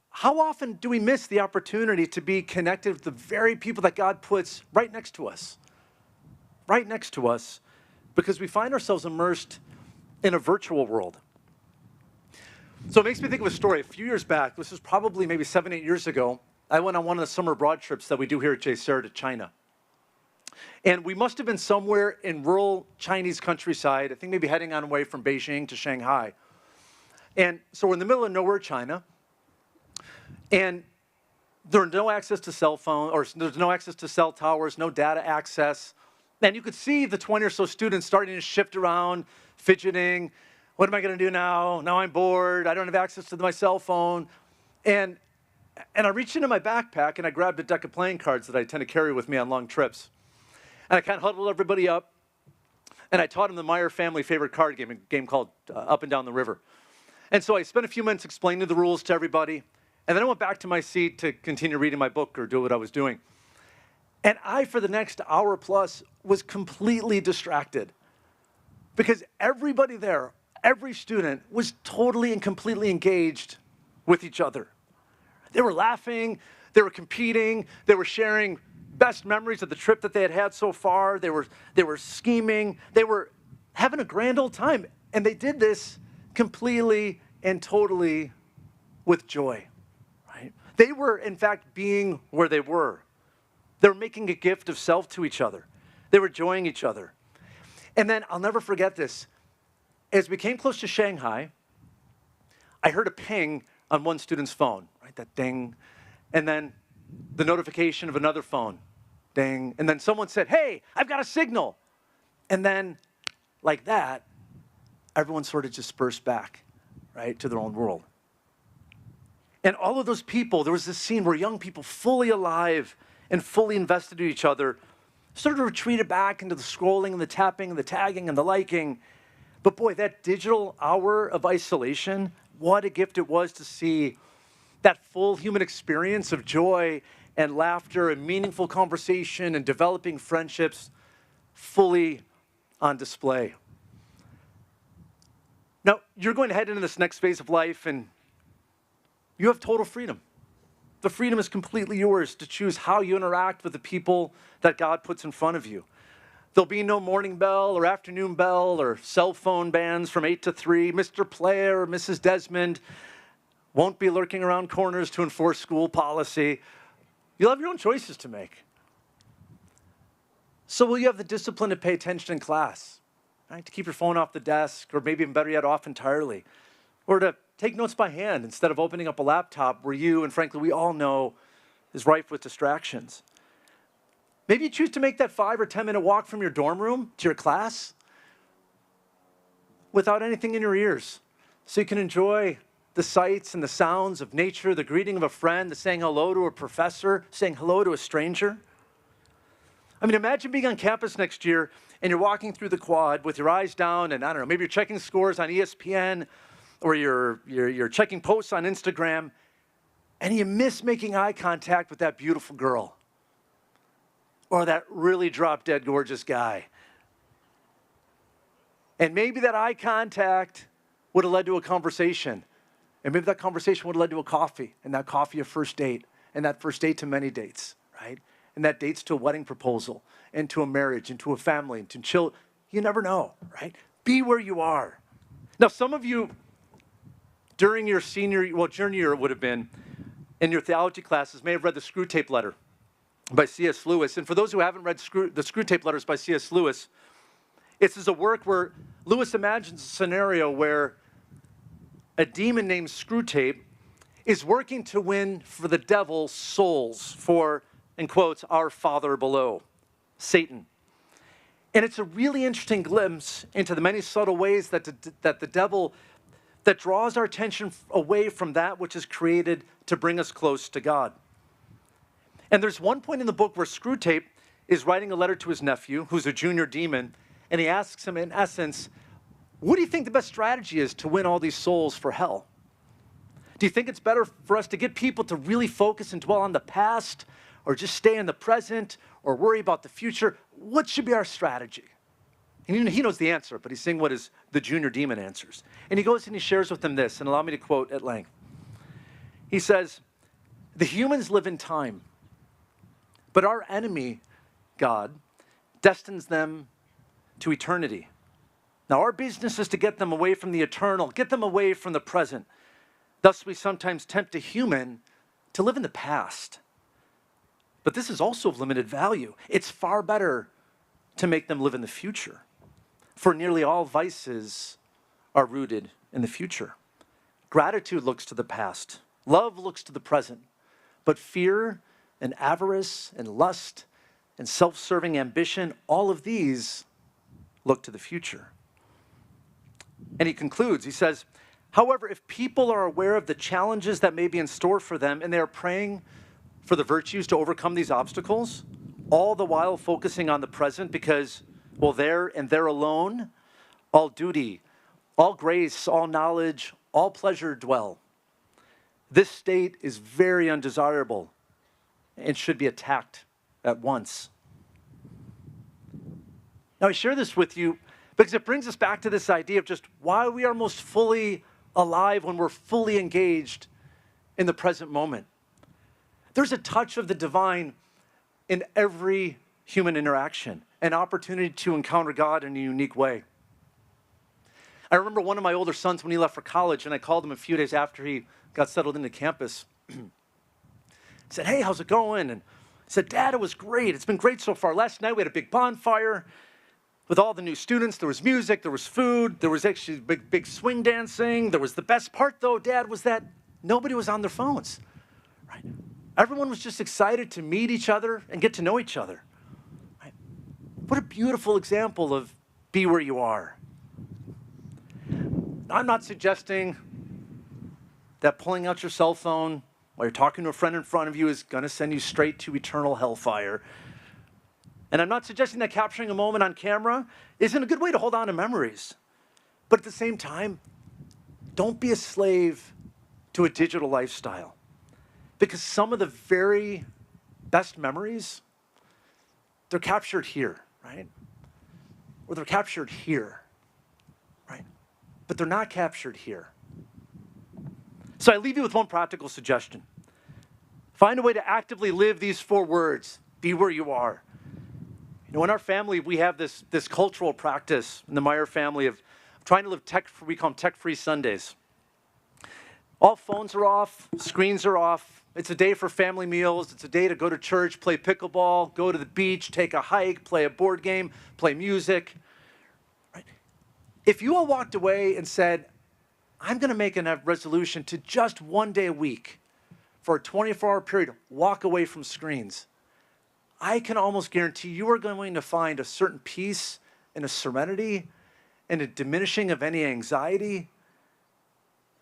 how often do we miss the opportunity to be connected with the very people that God puts right next to us? Right next to us, because we find ourselves immersed in a virtual world. So it makes me think of a story. A few years back, this was probably maybe 7, 8 years ago, I went on one of the summer abroad trips that we do here at JSerra to China. And we must have been somewhere in rural Chinese countryside, I think maybe heading on away from Beijing to Shanghai. And so we're in the middle of nowhere, China. And there's no access to cell phone, or there's no access to cell towers, no data access. And you could see the 20 or so students starting to shift around, fidgeting. What am I going to do now? Now I'm bored. I don't have access to my cell phone. And And I reached into my backpack and I grabbed a deck of playing cards that I tend to carry with me on long trips. And I kind of huddled everybody up, and I taught them the Meyer family favorite card game, a game called Up and Down the River. And so I spent a few minutes explaining the rules to everybody, and then I went back to my seat to continue reading my book or do what I was doing. And I, for the next hour plus, was completely distracted because everybody there, every student, was totally and completely engaged with each other. They were laughing, they were competing, they were sharing best memories of the trip that they had had so far. They were scheming, they were having a grand old time. And they did this completely and totally with joy, right? They were, in fact, being where they were. They were making a gift of self to each other. They were enjoying each other. And then, I'll never forget this. As we came close to Shanghai, I heard a ping on one student's phone, right? That ding. And then the notification of another phone, ding. And then someone said, hey, I've got a signal. And then, like that, everyone sort of dispersed back, right, to their own world. And all of those people, there was this scene where young people, fully alive and fully invested in each other, sort of retreated back into the scrolling and the tapping and the tagging and the liking. But boy, that digital hour of isolation, what a gift it was to see that full human experience of joy and laughter and meaningful conversation and developing friendships fully on display. Now, you're going to head into this next phase of life and you have total freedom. The freedom is completely yours to choose how you interact with the people that God puts in front of you. There'll be no morning bell or afternoon bell or cell phone bans from 8 to 3. Mr. Player or Mrs. Desmond won't be lurking around corners to enforce school policy. You'll have your own choices to make. So will you have the discipline to pay attention in class, right? To keep your phone off the desk, or maybe even better yet, off entirely, or to take notes by hand instead of opening up a laptop where you, and frankly, we all know, is rife with distractions. Maybe you choose to make that 5 or 10 minute walk from your dorm room to your class without anything in your ears, so you can enjoy the sights and the sounds of nature, the greeting of a friend, the saying hello to a professor, saying hello to a stranger. I mean, imagine being on campus next year and you're walking through the quad with your eyes down and, I don't know, maybe you're checking scores on ESPN or you're checking posts on Instagram, and you miss making eye contact with that beautiful girl or that really drop-dead gorgeous guy. And maybe that eye contact would have led to a conversation, and maybe that conversation would have led to a coffee, and that coffee a first date, and that first date to many dates, right? And that dates to a wedding proposal, and to a marriage, and to a family, and to children. You never know, right? Be where you are. Now, some of you, during your junior year it would have been, in your theology classes, may have read the Screw Tape Letter by C.S. Lewis. And for those who haven't read the Screw Tape Letters by C.S. Lewis, this is a work where Lewis imagines a scenario where a demon named Screwtape is working to win for the devil souls for, in quotes, our father below, Satan. And it's a really interesting glimpse into the many subtle ways that the devil that draws our attention away from that which is created to bring us close to God. And there's one point in the book where Screwtape is writing a letter to his nephew, who's a junior demon, and he asks him, in essence, what do you think the best strategy is to win all these souls for hell? Do you think it's better for us to get people to really focus and dwell on the past, or just stay in the present, or worry about the future? What should be our strategy? And he knows the answer, but he's saying what is the junior demon answers. And he goes and he shares with them this, and allow me to quote at length. He says, the humans live in time, but our enemy, God, destines them to eternity. Now, our business is to get them away from the eternal, get them away from the present. Thus, we sometimes tempt a human to live in the past. But this is also of limited value. It's far better to make them live in the future. For nearly all vices are rooted in the future. Gratitude looks to the past. Love looks to the present. But fear and avarice and lust and self-serving ambition, all of these look to the future. And he concludes, he says, However, if people are aware of the challenges that may be in store for them and they are praying for the virtues to overcome these obstacles, all the while focusing on the present because, well, there and there alone, all duty, all grace, all knowledge, all pleasure dwell. This state is very undesirable and should be attacked at once. Now, I share this with you because it brings us back to this idea of just why we are most fully alive when we're fully engaged in the present moment. There's a touch of the divine in every human interaction, an opportunity to encounter God in a unique way. I remember one of my older sons when he left for college, and I called him a few days after he got settled into campus. I said, "Hey, how's it going?" And he said, "Dad, it was great. It's been great so far. Last night we had a big bonfire with all the new students. There was music, there was food, there was actually big swing dancing. There was the best part, though, Dad, was that nobody was on their phones. Right? Everyone was just excited to meet each other and get to know each other. Right? What a beautiful example of be where you are." I'm not suggesting that pulling out your cell phone while you're talking to a friend in front of you is going to send you straight to eternal hellfire. And I'm not suggesting that capturing a moment on camera isn't a good way to hold on to memories. But at the same time, don't be a slave to a digital lifestyle. Because some of the very best memories, they're captured here, right? Or they're captured here, right? But they're not captured here. So I leave you with one practical suggestion. Find a way to actively live these 4 words, be where you are. You know, in our family, we have this cultural practice in the Meyer family of trying to live we call them tech-free Sundays. All phones are off, screens are off. It's a day for family meals. It's a day to go to church, play pickleball, go to the beach, take a hike, play a board game, play music. Right? If you all walked away and said, "I'm going to make a resolution to just one day a week for a 24-hour period, walk away from screens," I can almost guarantee you are going to find a certain peace and a serenity and a diminishing of any anxiety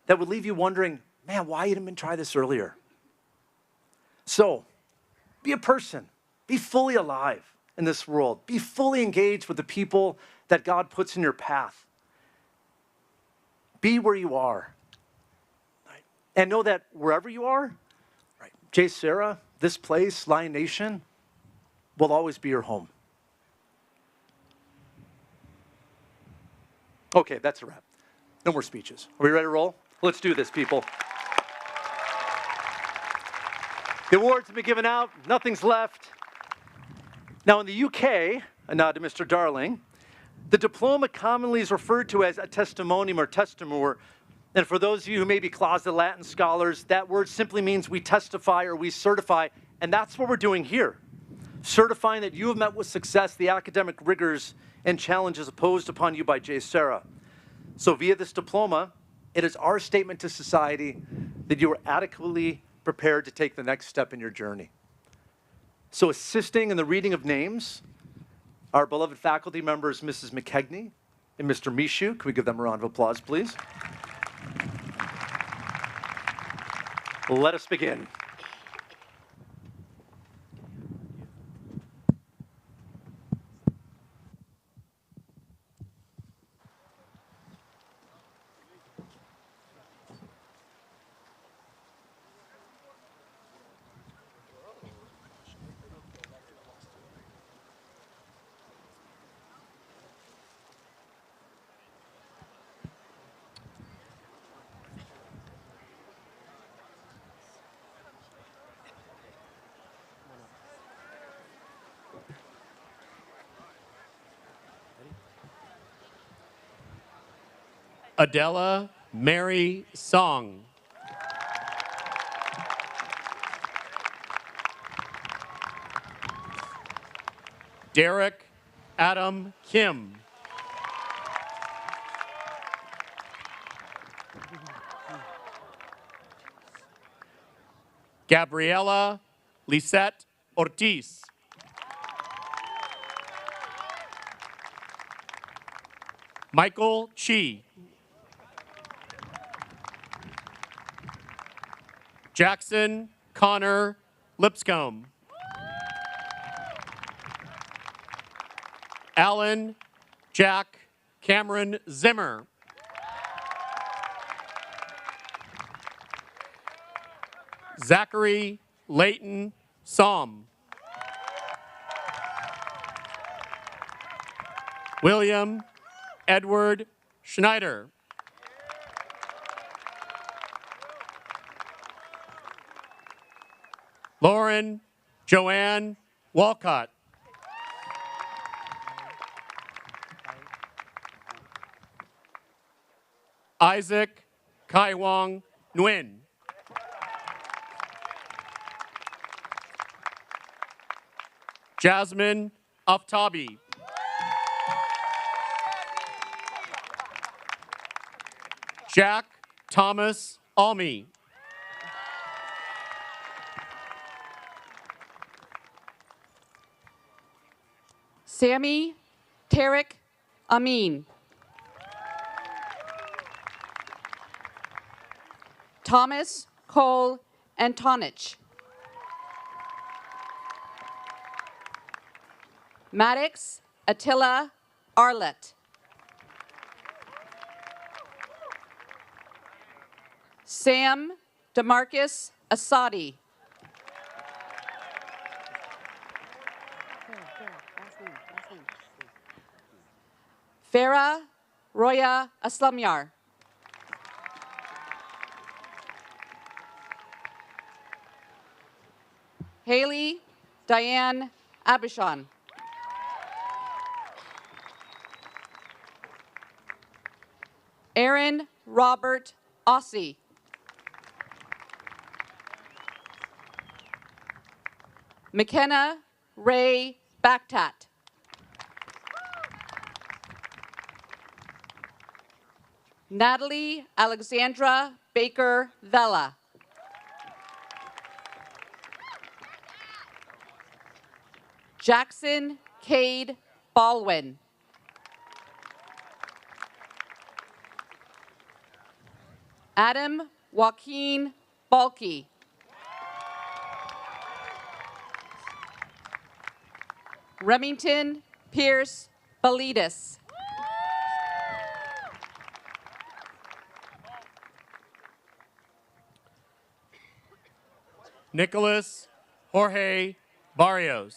that would leave you wondering, man, why didn't I try this earlier? So, be a person. Be fully alive in this world. Be fully engaged with the people that God puts in your path. Be where you are. Right? And know that wherever you are, right, JSerra, this place, Lion Nation, will always be your home. Okay, that's a wrap. No more speeches. Are we ready to roll? Let's do this, people. The awards have been given out. Nothing's left. Now, in the UK, a nod to Mr. Darling, the diploma commonly is referred to as a testimonium or testimor. And for those of you who may be closet Latin scholars, that word simply means we testify or we certify. And that's what we're doing here. Certifying that you have met with success the academic rigors and challenges imposed upon you by JSerra. So via this diploma, it is our statement to society that you are adequately prepared to take the next step in your journey. So assisting in the reading of names, our beloved faculty members, Mrs. McKegney and Mr. Mishu. Can we give them a round of applause, please? Let us begin. Adela Mary Song. Derek Adam Kim. Gabriela Lisette Ortiz. Michael Chi. Jackson Connor Lipscomb. Alan Jack Cameron Zimmer. Zachary Leighton Somm. William Edward Schneider. Lauren Joanne Walcott. Isaac Kaiwong Nguyen. Jasmine Aftabi. Jack Thomas Almy. Sammy Tarek Amin. Thomas Cole Antonich. Maddox Attila Arlett. Sam DeMarcus Asadi. Farah Roya Aslamyar. Haley Diane Abishan. Aaron Robert Ossie. McKenna Ray Backtat. Natalie Alexandra Baker Vella. Jackson Cade Baldwin. Adam Joaquin Balky. Remington Pierce Belidis. Nicholas Jorge Barrios.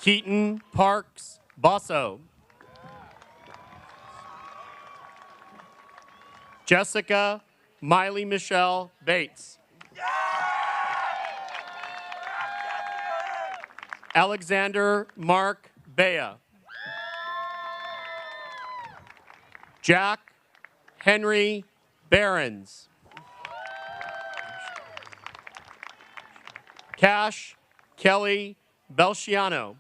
Keaton Parks Basso. Jessica Miley Michelle Bates. Alexander Mark Bea. Jack Henry Behrens. Cash Kelly Belciano.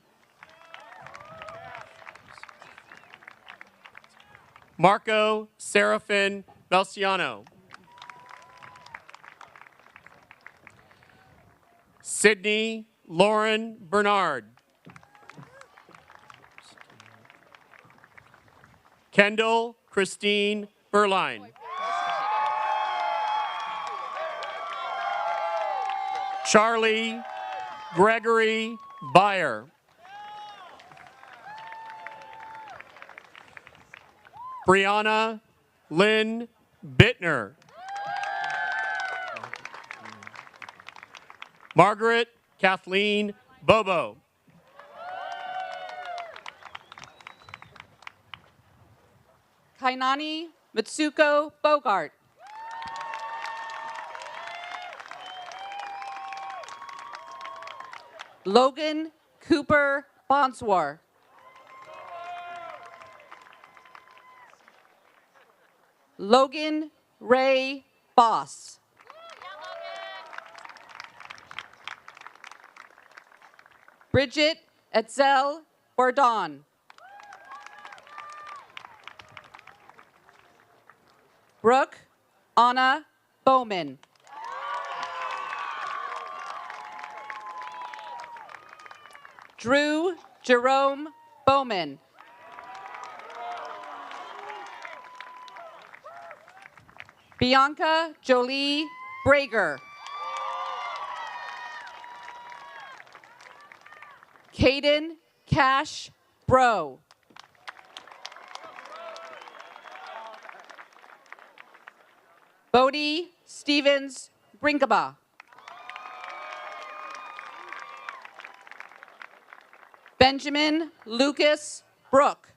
Marco Serafin Belciano. Sydney Lauren Bernard. Kendall Christine Berline. Charlie Gregory Byer. Brianna Lynn Bittner. Margaret Kathleen Bobo. Kainani Mitsuko Bogart. Logan Cooper Bonswar. Logan Ray Boss. Bridget Etzel Bordon. Brooke Anna Bowman. Drew Jerome Bowman. Bianca Jolie Brager. Caden Cash Bro. Bodie Stevens Brinkaba. Benjamin Lucas Brook.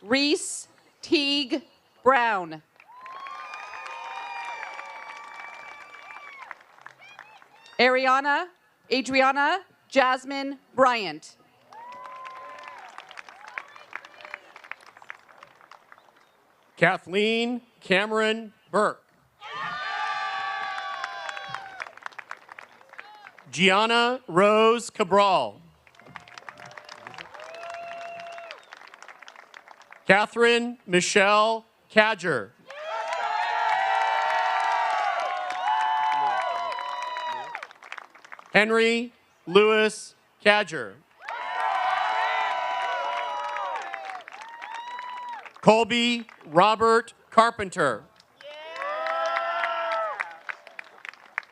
Reese Teague Brown. Adriana Jasmine Bryant. Kathleen Cameron Burke. Gianna Rose Cabral. Catherine Michelle Cadger. Henry Lewis Cadger. Colby Robert Carpenter.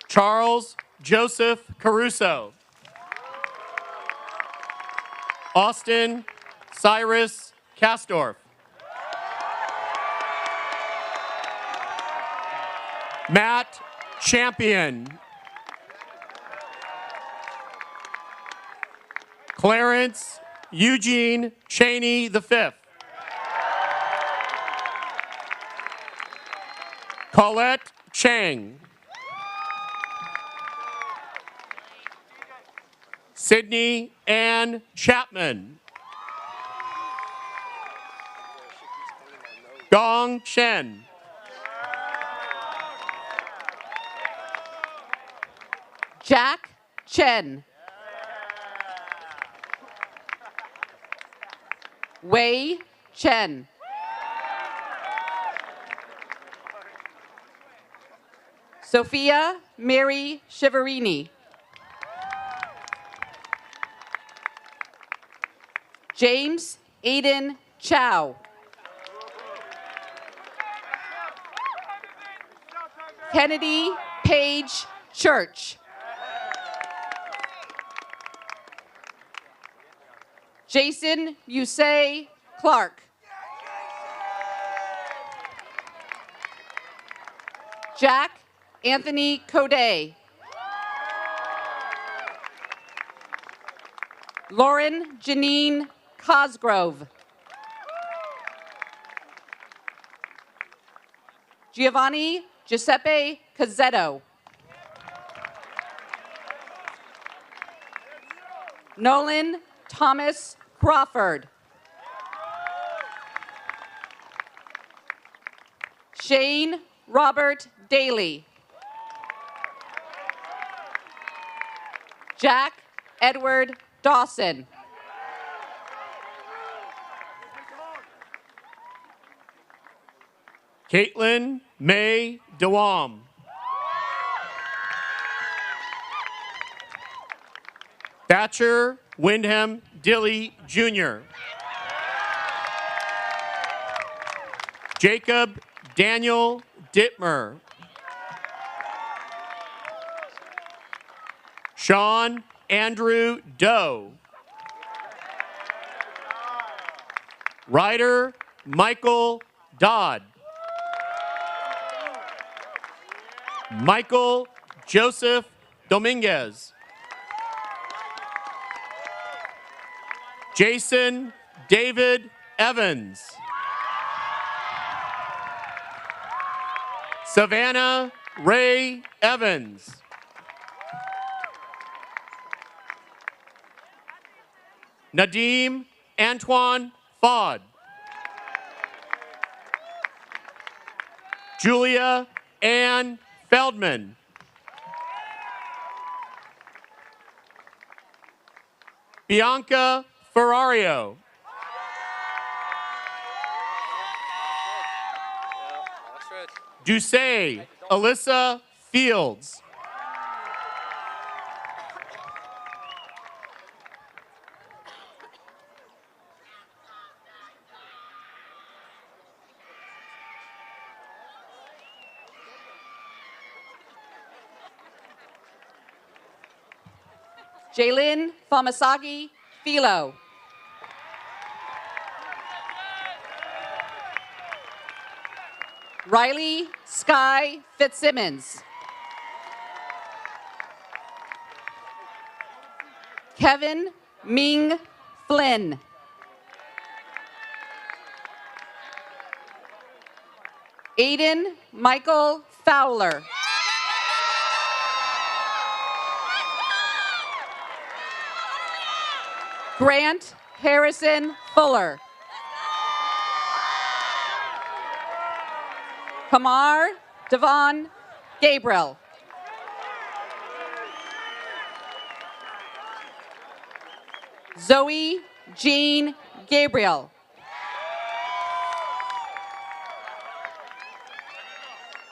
Charles Joseph Caruso. Austin Cyrus Kastorf. Matt Champion. Clarence Eugene Cheney V. Colette Chang. Sydney Ann Chapman. Gong Chen. Jack Chen. Wei Chen. Sophia Mary Shiverini. James Aiden Chow. Kennedy Page Church. Jason Yusei Clark. Jack Anthony Coday. Lauren Janine Cosgrove. Giovanni Giuseppe Cazzetto. Nolan Thomas Crawford. Shane Robert Daly. Jack Edward Dawson. Caitlin May DeWam. Thatcher Wyndham Dilly Jr. Jacob Daniel Dittmer. Sean Andrew Doe. Ryder Michael Dodd. Michael Joseph Dominguez. Jason David Evans. Savannah Ray Evans. Nadim Antoine Fod. Julia Ann Feldman. Bianca Ferrario. Ducey Alyssa Fields. Jalen Famasagi Philo. Riley Sky Fitzsimmons. Kevin Ming Flynn. Aiden Michael Fowler. Grant Harrison Fuller. Kamar Devon Gabriel. Zoe Jean Gabriel.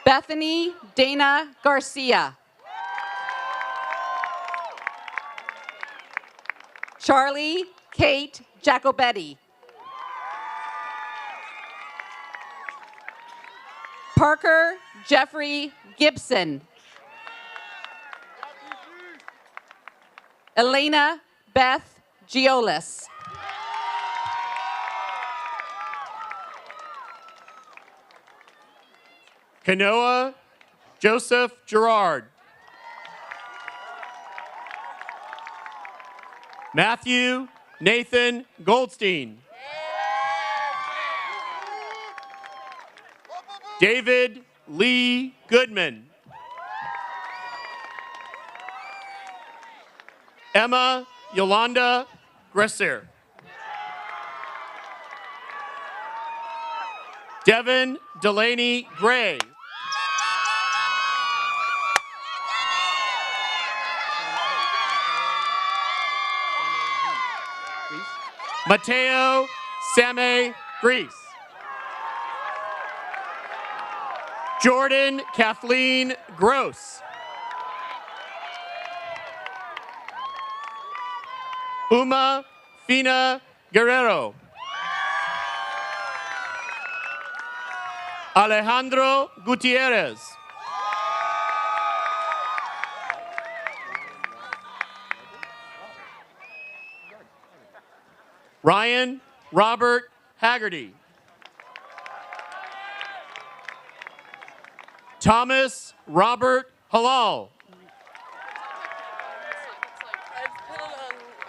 Bethany Dana Garcia. Charlie Kate Jacobetti. Parker Jeffrey Gibson. Elena Beth Giolis. Kanoa Joseph Gerard. Matthew Nathan Goldstein. David Lee Goodman. Emma Yolanda Gresser. Devin Delaney Gray. Mateo Same Grease. Jordan Kathleen Gross. Uma Fina Guerrero. Alejandro Gutierrez. Ryan Robert Haggerty. Thomas Robert Halal.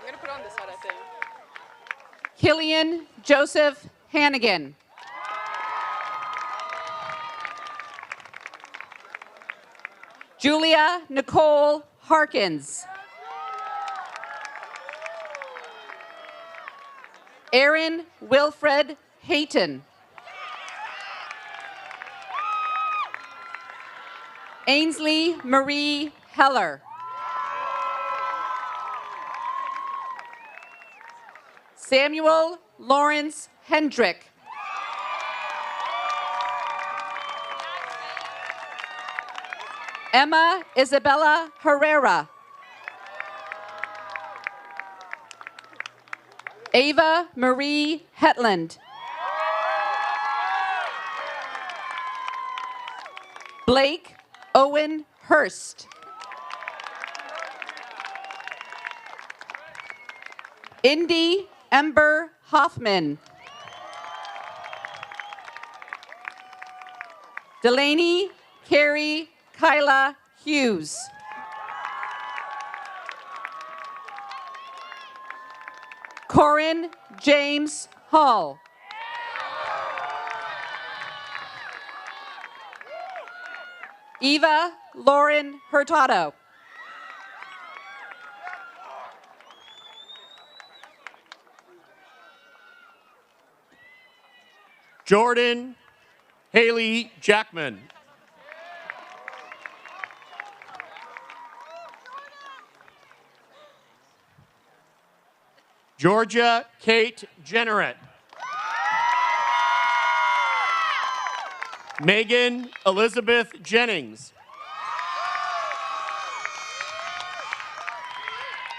I'm gonna put on this side, I think. Killian Joseph Hannigan. Julia Nicole Harkins. Aaron Wilfred Hayton. Ainsley Marie Heller. Samuel Lawrence Hendrick. Emma Isabella Herrera. Ava Marie Hetland. Blake Owen Hurst. Indy Ember Hoffman. Delaney Carrie Kyla Hughes. Corin James Hall. Eva Lauren Hurtado. Jordan Haley Jackman. Georgia Kate Jenneret. Megan Elizabeth Jennings.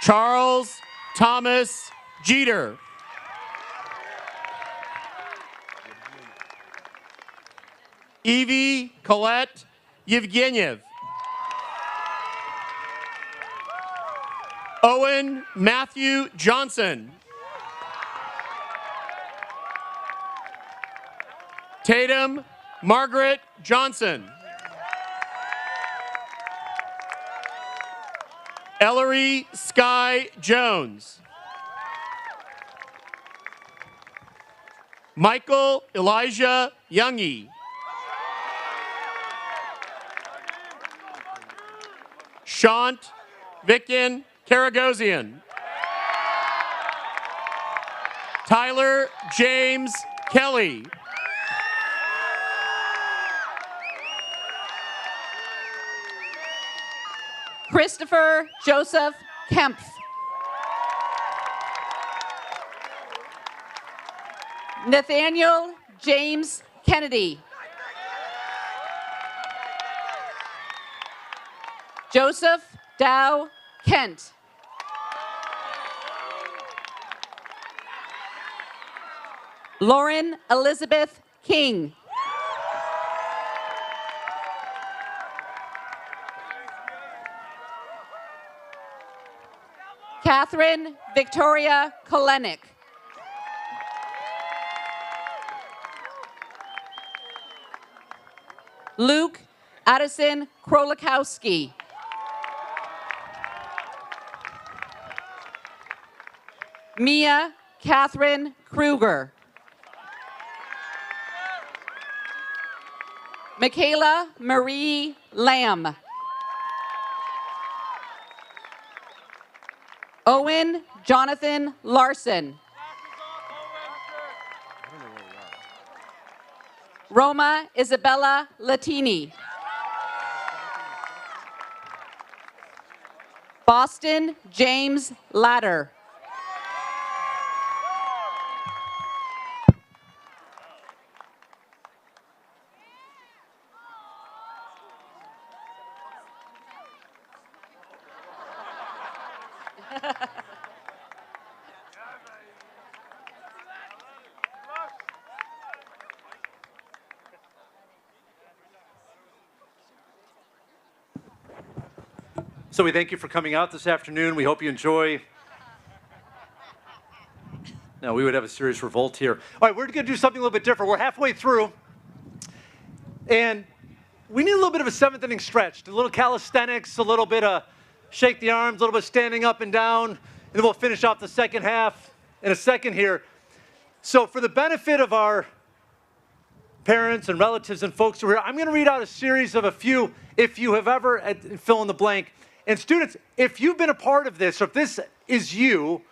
Charles Thomas Jeter. Evie Colette Yevgeniev. Owen Matthew Johnson. Tatum Margaret Johnson. Ellery Sky Jones. Michael Elijah Youngie. Shant Vicken Karagosian. Tyler James Kelly. Christopher Joseph Kempf. Nathaniel James Kennedy. Joseph Dow Kent. Lauren Elizabeth King. Catherine Victoria Kolenik. Luke Addison Krolikowski. Mia Catherine Kruger. Michaela Marie Lamb. Owen Jonathan Larson. Roma Isabella Latini. Boston James Ladder. So we thank you for coming out this afternoon. We hope you enjoy. Now, we would have a serious revolt here. All right, we're going to do something a little bit different. We're halfway through, and we need a little bit of a seventh inning stretch, a little calisthenics, a little bit of shake the arms, a little bit of standing up and down, and then we'll finish off the second half in a second here. So for the benefit of our parents and relatives and folks who are here, I'm going to read out a series of a few, if you have ever, fill in the blank. And students, if you've been a part of this, or if this is you,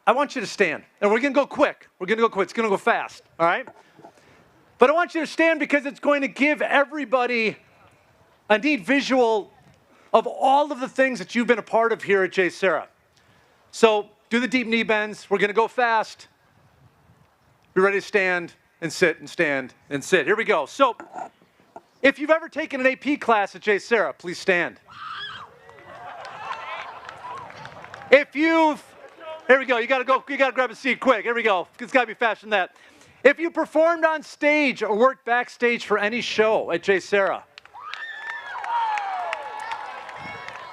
I want you to stand. And we're going to go quick. We're going to go quick. It's going to go fast, all right? But I want you to stand because it's going to give everybody a neat visual of all of the things that you've been a part of here at JSerra. So do the deep knee bends. We're going to go fast. Be ready to stand and sit and stand and sit. Here we go. So if you've ever taken an AP class at JSerra, please stand. If you've, here we go, you gotta grab a seat quick. Here we go. It's gotta be faster than that. If you performed on stage or worked backstage for any show at JSerra.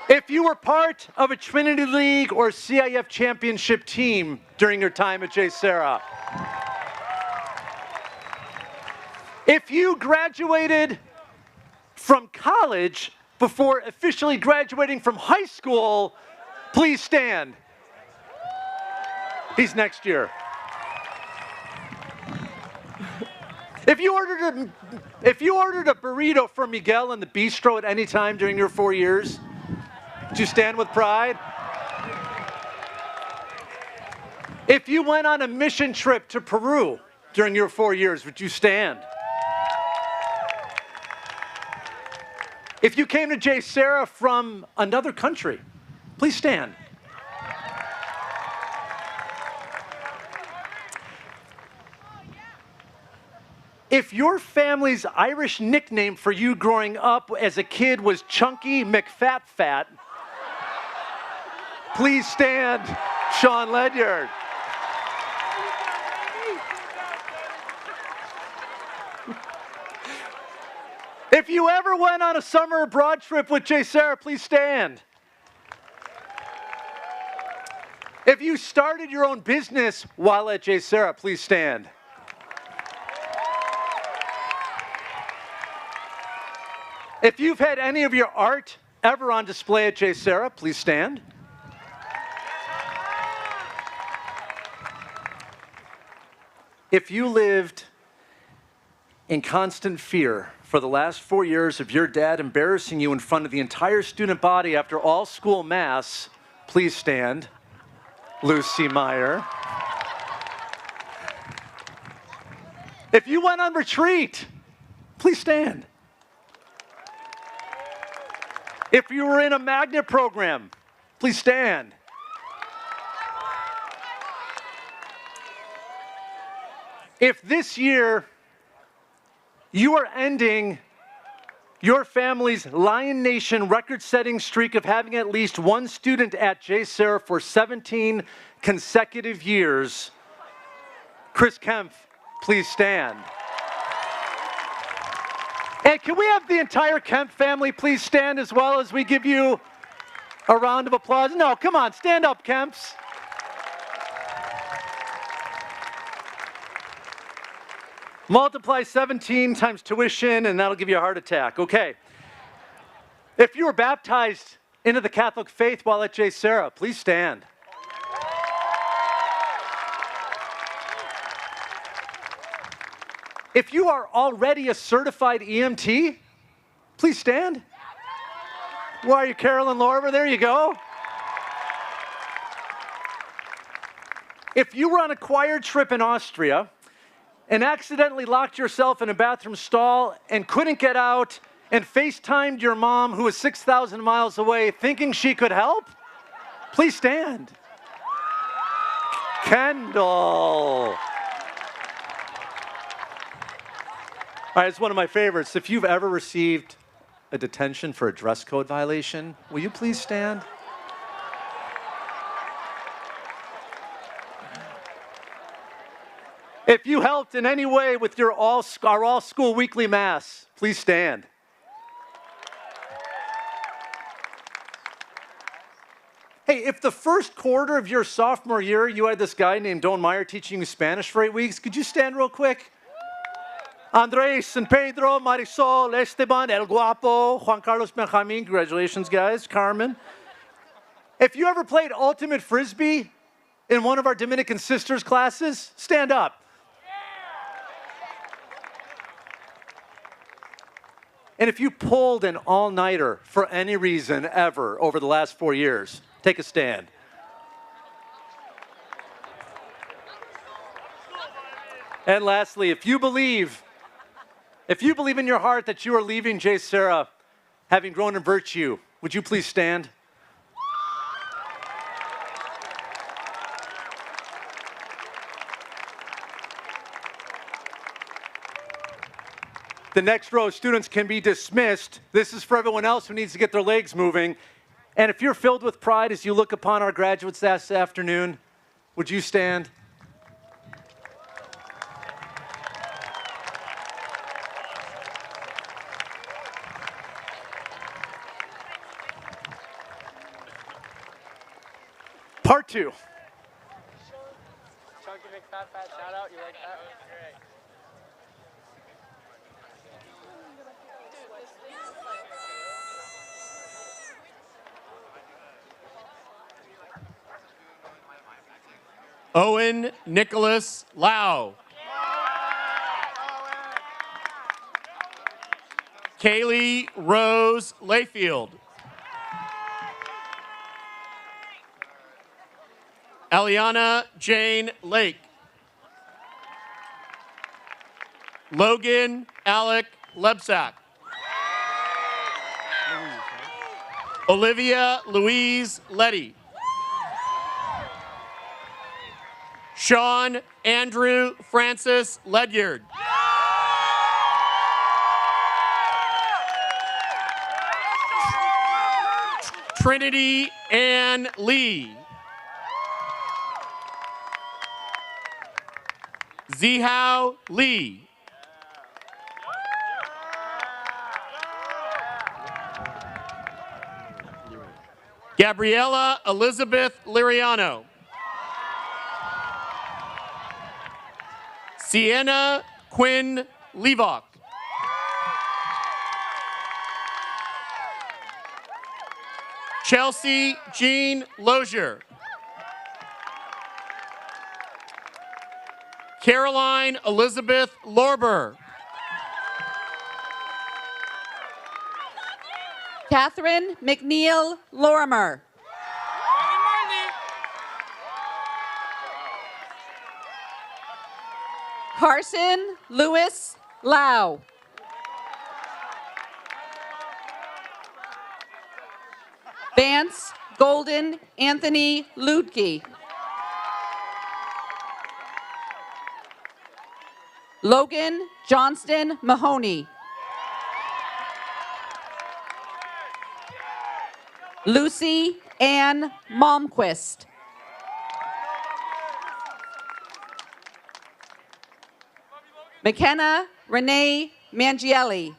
If you were part of a Trinity League or CIF championship team during your time at JSerra. If you graduated from college before officially graduating from high school, please stand. He's next year. If you ordered a burrito from Miguel in the bistro at any time during your 4 years, did you stand with pride? If you went on a mission trip to Peru during your 4 years, would you stand? If you came to JSerra from another country, please stand. If your family's Irish nickname for you growing up as a kid was Chunky McFatfat, please stand, Sean Ledyard. If you ever went on a summer abroad trip with JSerra, please stand. If you started your own business while at JSerra, please stand. If you've had any of your art ever on display at JSerra, please stand. If you lived in constant fear for the last 4 years of your dad embarrassing you in front of the entire student body after all school mass, please stand. Lucy Meyer. If you went on retreat, please stand. If you were in a magnet program, please stand. If this year you are ending your family's Lion Nation record-setting streak of having at least one student at JSerra for 17 consecutive years, Chris Kempf, please stand. And can we have the entire Kempf family please stand as well as we give you a round of applause? No, come on, stand up, Kempfs. Multiply 17 times tuition, and that'll give you a heart attack. Okay. If you were baptized into the Catholic faith while at JSerra, please stand. If you are already a certified EMT, please stand. Why are you, Carolyn Lorber? There you go. If you were on a choir trip in Austria and accidentally locked yourself in a bathroom stall and couldn't get out and FaceTimed your mom who was 6,000 miles away thinking she could help, please stand. Kendall. All right, it's one of my favorites. If you've ever received a detention for a dress code violation, will you please stand? If you helped in any way with our all-school weekly mass, please stand. Hey, if the first quarter of your sophomore year, you had this guy named Don Meyer teaching you Spanish for 8 weeks, could you stand real quick? Andres and Pedro, Marisol, Esteban, El Guapo, Juan Carlos Benjamin, congratulations, guys, Carmen. If you ever played Ultimate Frisbee in one of our Dominican sisters' classes, stand up. And if you pulled an all-nighter for any reason ever over the last 4 years, take a stand. And lastly, if you believe in your heart that you are leaving JSerra having grown in virtue, would you please stand? The next row of students can be dismissed. This is for everyone else who needs to get their legs moving. And if you're filled with pride as you look upon our graduates this afternoon, would you stand? Part two. Chunky McFat shout out. You like that? Great. Owen Nicholas Lau. Kaylee Rose Layfield. Eliana Jane Lake. Logan Alec Lebsack. Olivia Louise Letty. Sean Andrew Francis Ledyard. Trinity Ann Lee. Zihao Lee. Gabriella Elizabeth Liriano. Sienna Quinn Levock. Chelsea Jean Lozier. Caroline Elizabeth Lorber. Catherine McNeil Lorimer. Carson Lewis Lau. Vance Golden Anthony Ludke. Logan Johnston Mahoney. Lucy Ann Malmquist. McKenna Renee Mangielli.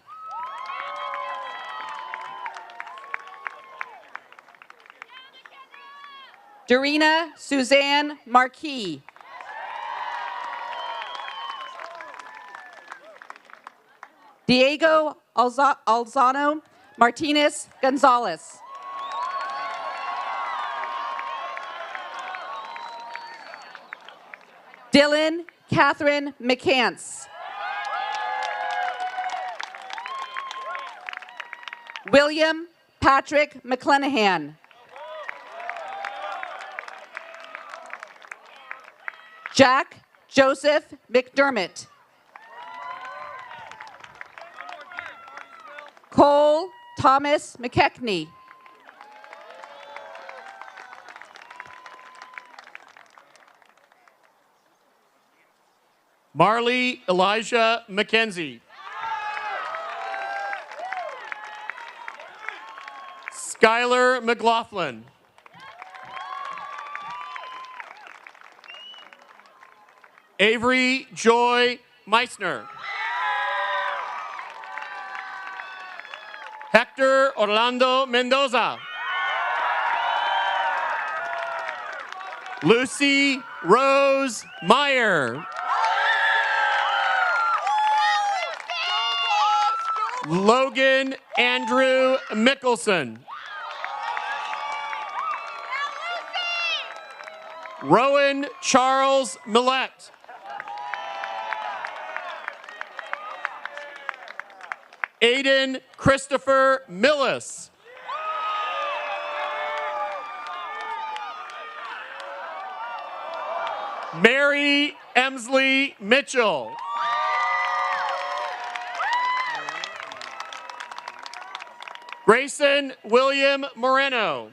Dorina Suzanne Marquis. Diego Alzano Martinez Gonzalez. Dylan Catherine McCants. William Patrick McClenahan. Jack Joseph McDermott. Cole Thomas McKechnie. Marley Elijah McKenzie. Skylar McLaughlin. Avery Joy Meissner. Hector Orlando Mendoza. Lucy Rose Meyer. Logan Andrew Mickelson. Rowan Charles Millette. Aiden Christopher Millis. Mary Emsley Mitchell. Grayson William Moreno.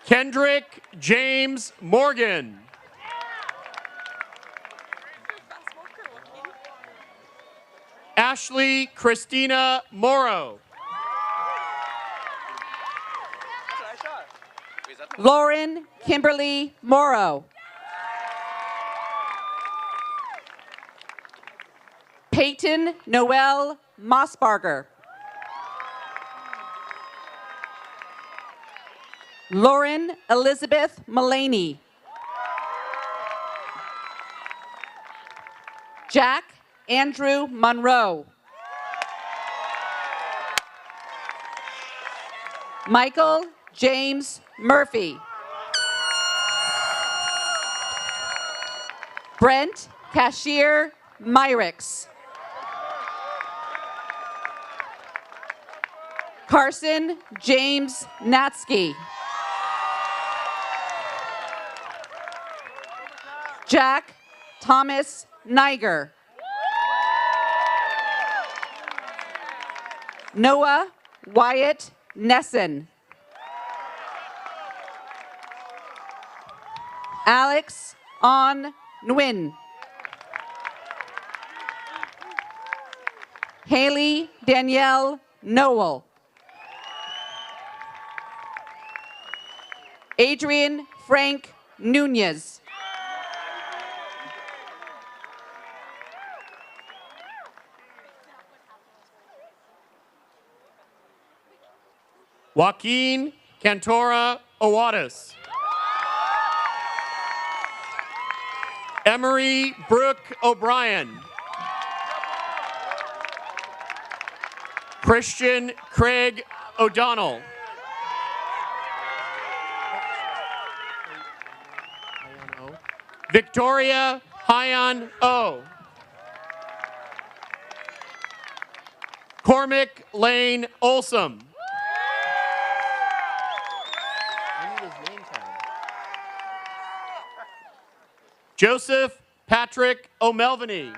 Kendrick James Morgan. Ashley Christina Morrow. Lauren Kimberly Morrow. Peyton Noel Mossbarger. Lauren Elizabeth Mullaney. Jack Andrew Monroe. Michael James Murphy. Brent Cashier Myricks. Carson James Natsky. Jack Thomas Niger. Noah Wyatt Nesson. Alex On Nguyen. Haley Danielle Noel. Adrian Frank Nunez. Joaquin Cantora Owatis. Emery Brooke O'Brien. Christian Craig O'Donnell. Victoria Hyan O. Cormac Lane Olsom. Joseph Patrick O'Melveny.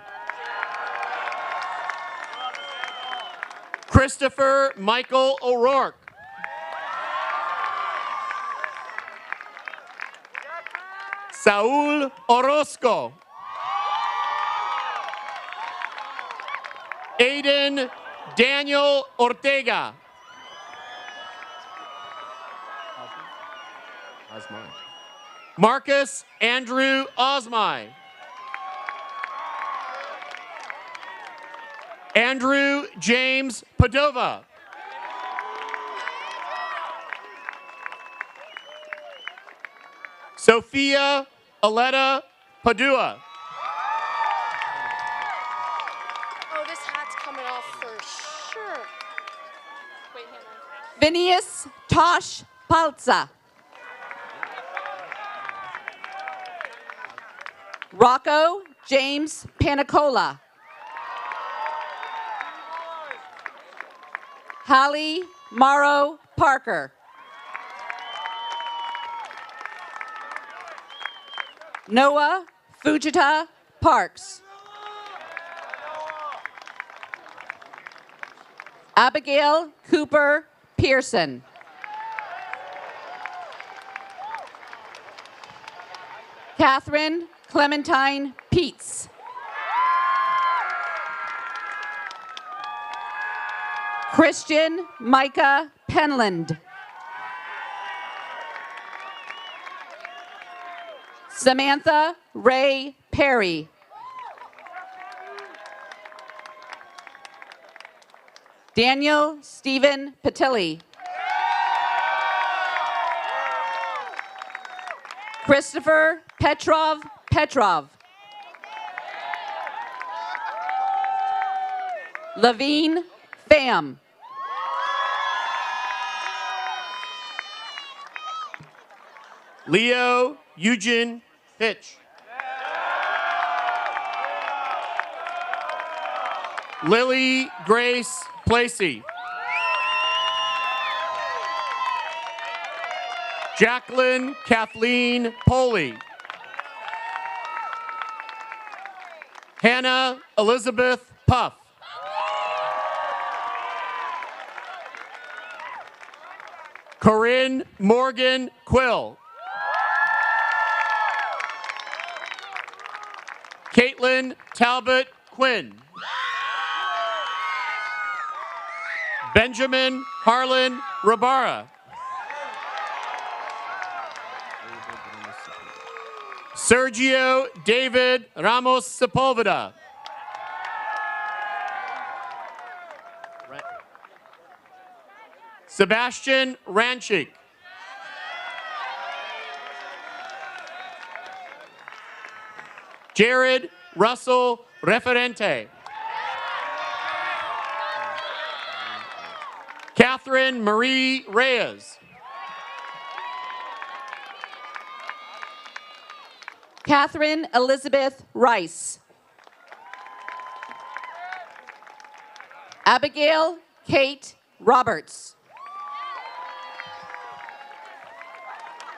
Christopher Michael O'Rourke. Saul Orozco. Aiden Daniel Ortega. Marcus Andrew Osmai. Andrew James Padova. Sophia Aletta Padua. Oh, this hat's coming off for sure. Wait, hang on. Phineas Tosh Palza. Rocco James Panicola. Hallie Morrow Parker. Noah Fujita Parks. Abigail Cooper Pearson. Catherine Clementine Peets. Christian Micah Penland. Samantha Ray Perry. Daniel Stephen Patilli. Christopher Petrov. Levine Pham. Leo Eugene Hitch. Lily Grace Placey. Jacqueline Kathleen Poley. Hannah Elizabeth Puff. Corinne Morgan Quill. Caitlin Talbot Quinn. Benjamin Harlan Rabara. Sergio David Ramos Sepulveda. Sebastian Ranchik. Jared Russell Referente. Catherine Marie Reyes. Catherine Elizabeth Rice. Abigail Kate Roberts.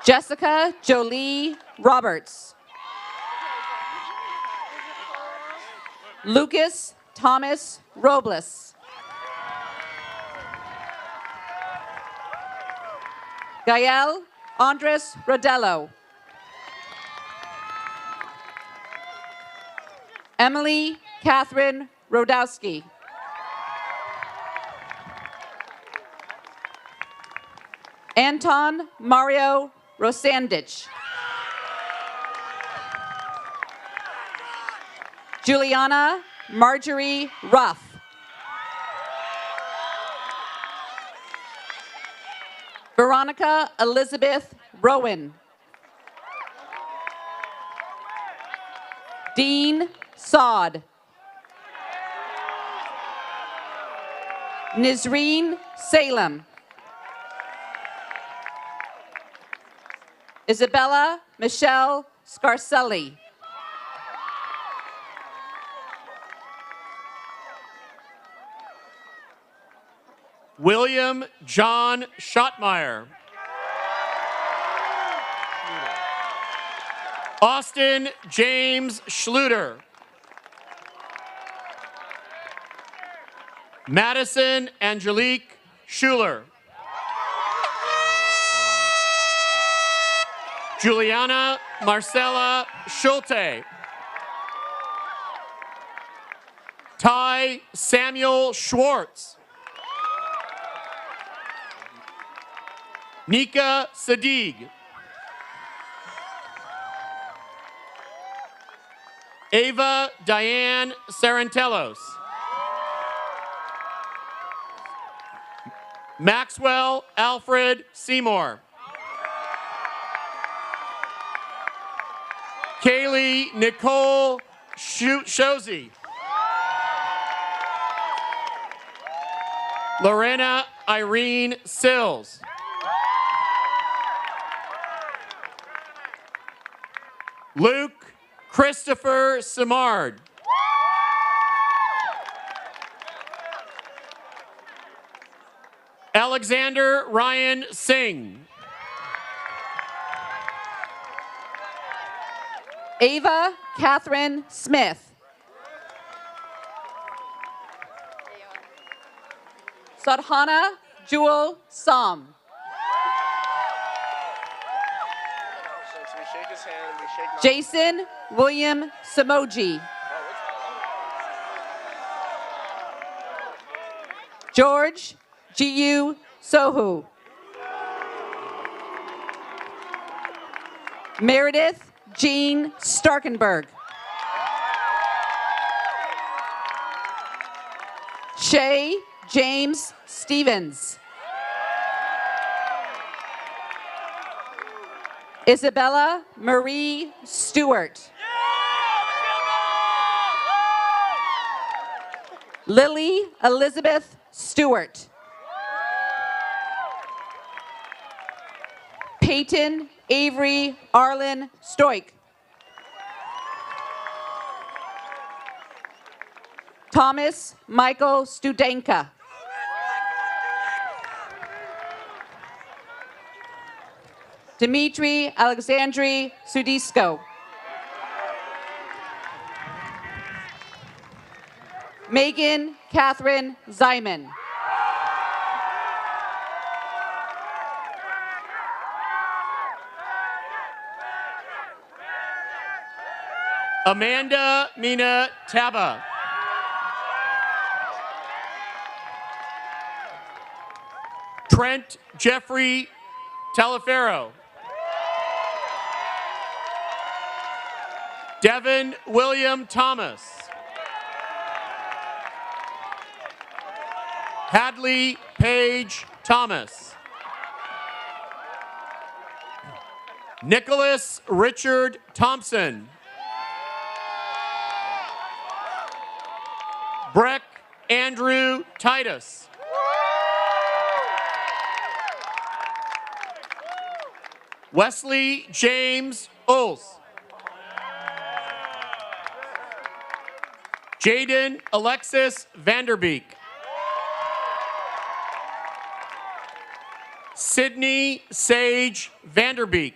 Jessica Jolie Roberts. Lucas Thomas Robles. Gael Andres Rodello. Emily Catherine Rodowski. Anton Mario Rosandich. Juliana Marjorie Ruff. Veronica Elizabeth Rowan. Dean Saad. Nizreen Salem. Isabella Michelle Scarcelli. William John Schottmeyer. Austin James Schluter. Madison Angelique Schuler. Juliana Marcella Schulte. Ty Samuel Schwartz. Nika Sadiq. Ava Diane Sarantellos. Maxwell Alfred Seymour. Kaylee Nicole Shozy. Lorena Irene Sills. Luke Christopher Simard. Alexander Ryan Singh. Ava Catherine Smith. Sadhana Jewel Som. So we shake his hand, we shake Jason William Samoji. George G.U. Sohu. Meredith Jean Starkenberg. Shay James Stevens. Isabella Marie Stewart. Lily Elizabeth Stewart. Peyton Avery Arlen Stoik. Thomas Michael Studenka. Dimitri Alexandri Sudisko. Megan Catherine Zyman. Amanda Mina Taba. Trent Jeffrey Talaferro. Devin William Thomas. Hadley Page Thomas. Nicholas Richard Thompson. Breck Andrew Titus. Wesley James Ols. Jaden Alexis Vanderbeek. Sydney Sage Vanderbeek.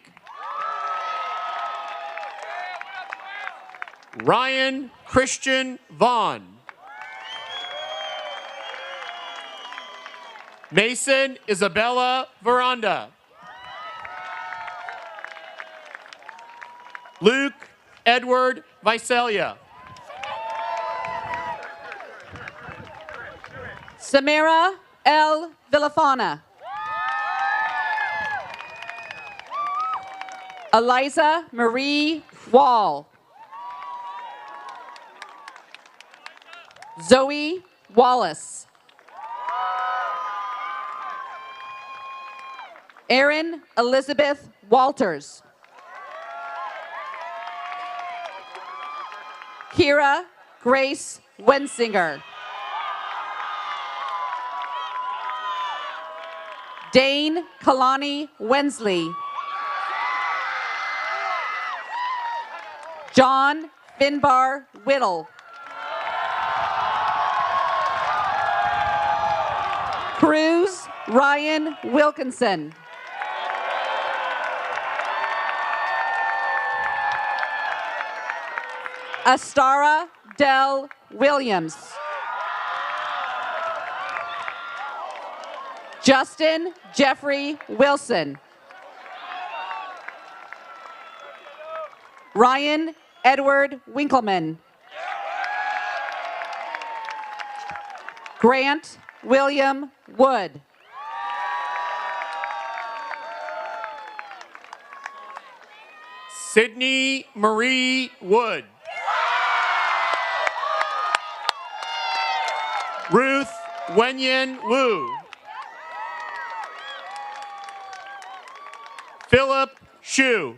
Ryan Christian Vaughn. Mason Isabella Veranda. Luke Edward Visalia. Samara L. Villafana. Eliza Marie Wall. Zoe Wallace. Erin Elizabeth Walters. Kira Grace Wensinger. Dane Kalani Wensley. John Finbar Whittle. Cruz Ryan Wilkinson. Astara Del Williams. Justin Jeffrey Wilson. Ryan Edward Winkleman. Grant William Wood. Sydney Marie Wood. Ruth Wenyan Wu. Philip Shu.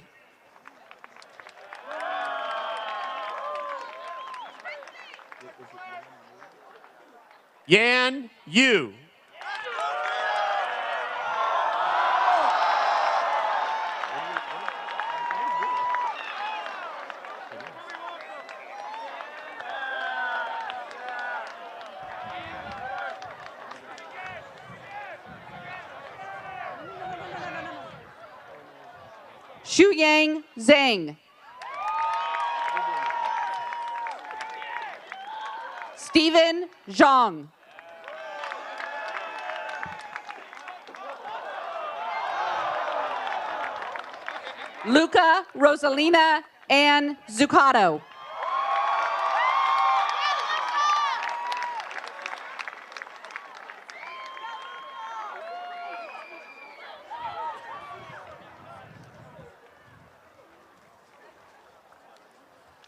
Yan Yu. Shuyang Zhang. Stephen Zhang. Luca Rosalina Ann Zuccato.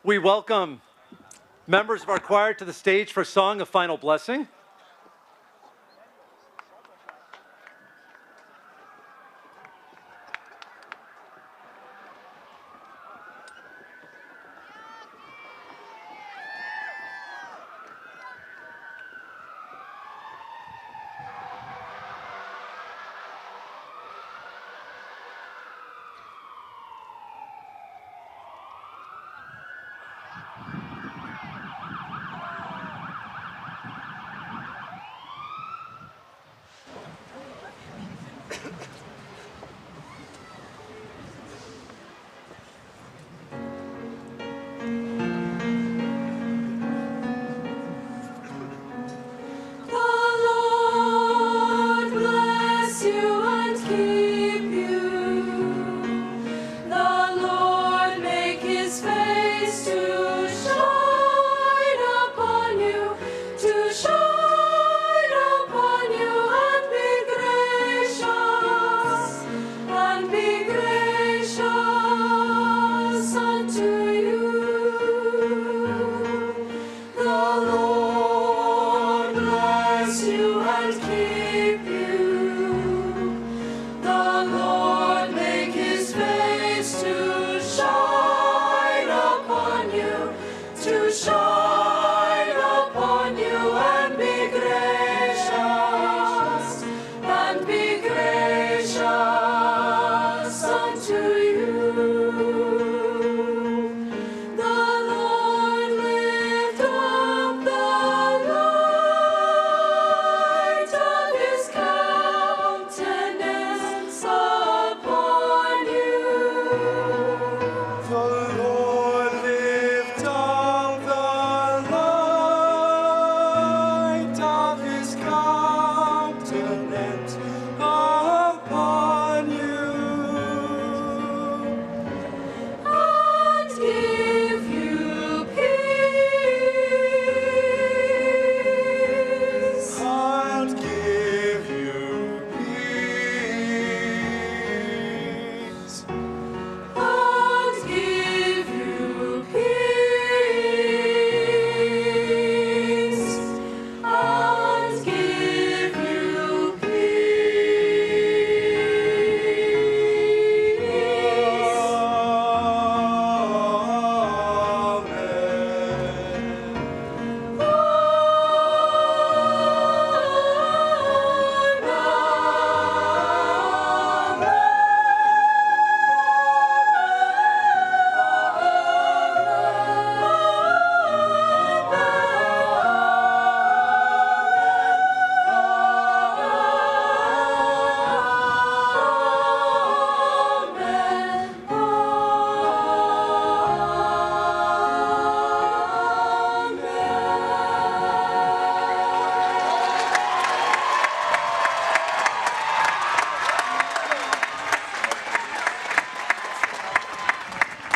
We welcome members of our choir to the stage for a song of final blessing.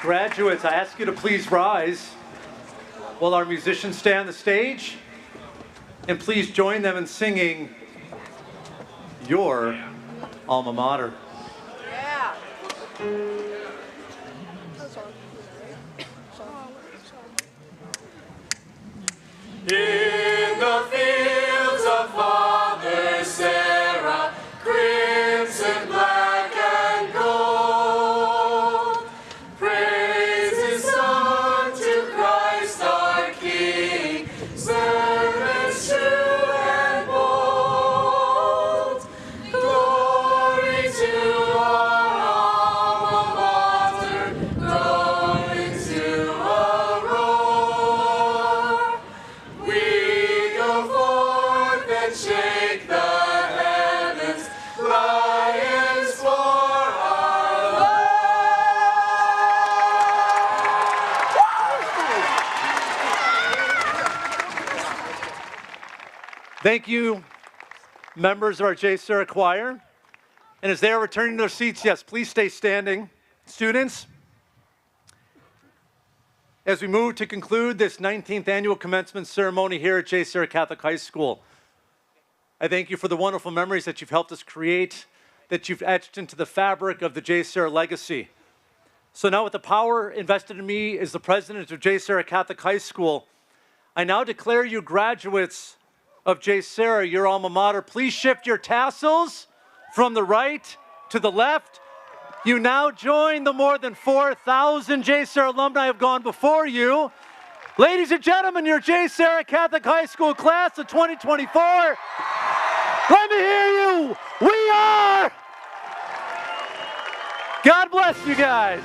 Graduates, I ask you to please rise while our musicians stay on the stage, and please join them in singing your alma mater. In the fields of Father Sarah, crimson, black, and gold, praises sung to Christ our King, servants true and bold. Glory to our alma mater, growing to a roar. We go forth and shake the heavens, lions for our Lord. Thank you, members of our JSerra choir. And as they are returning to their seats, yes, please stay standing. Students, as we move to conclude this 19th annual commencement ceremony here at JSerra Catholic High School, I thank you for the wonderful memories that you've helped us create, that you've etched into the fabric of the JSerra legacy. So now with the power invested in me as the president of JSerra Catholic High School, I now declare you graduates of JSerra, your alma mater. Please shift your tassels from the right to the left. You now join the more than 4,000 JSerra alumni who have gone before you. Ladies and gentlemen, your JSerra Catholic High School class of 2024. Let me hear you. We are. God bless you guys.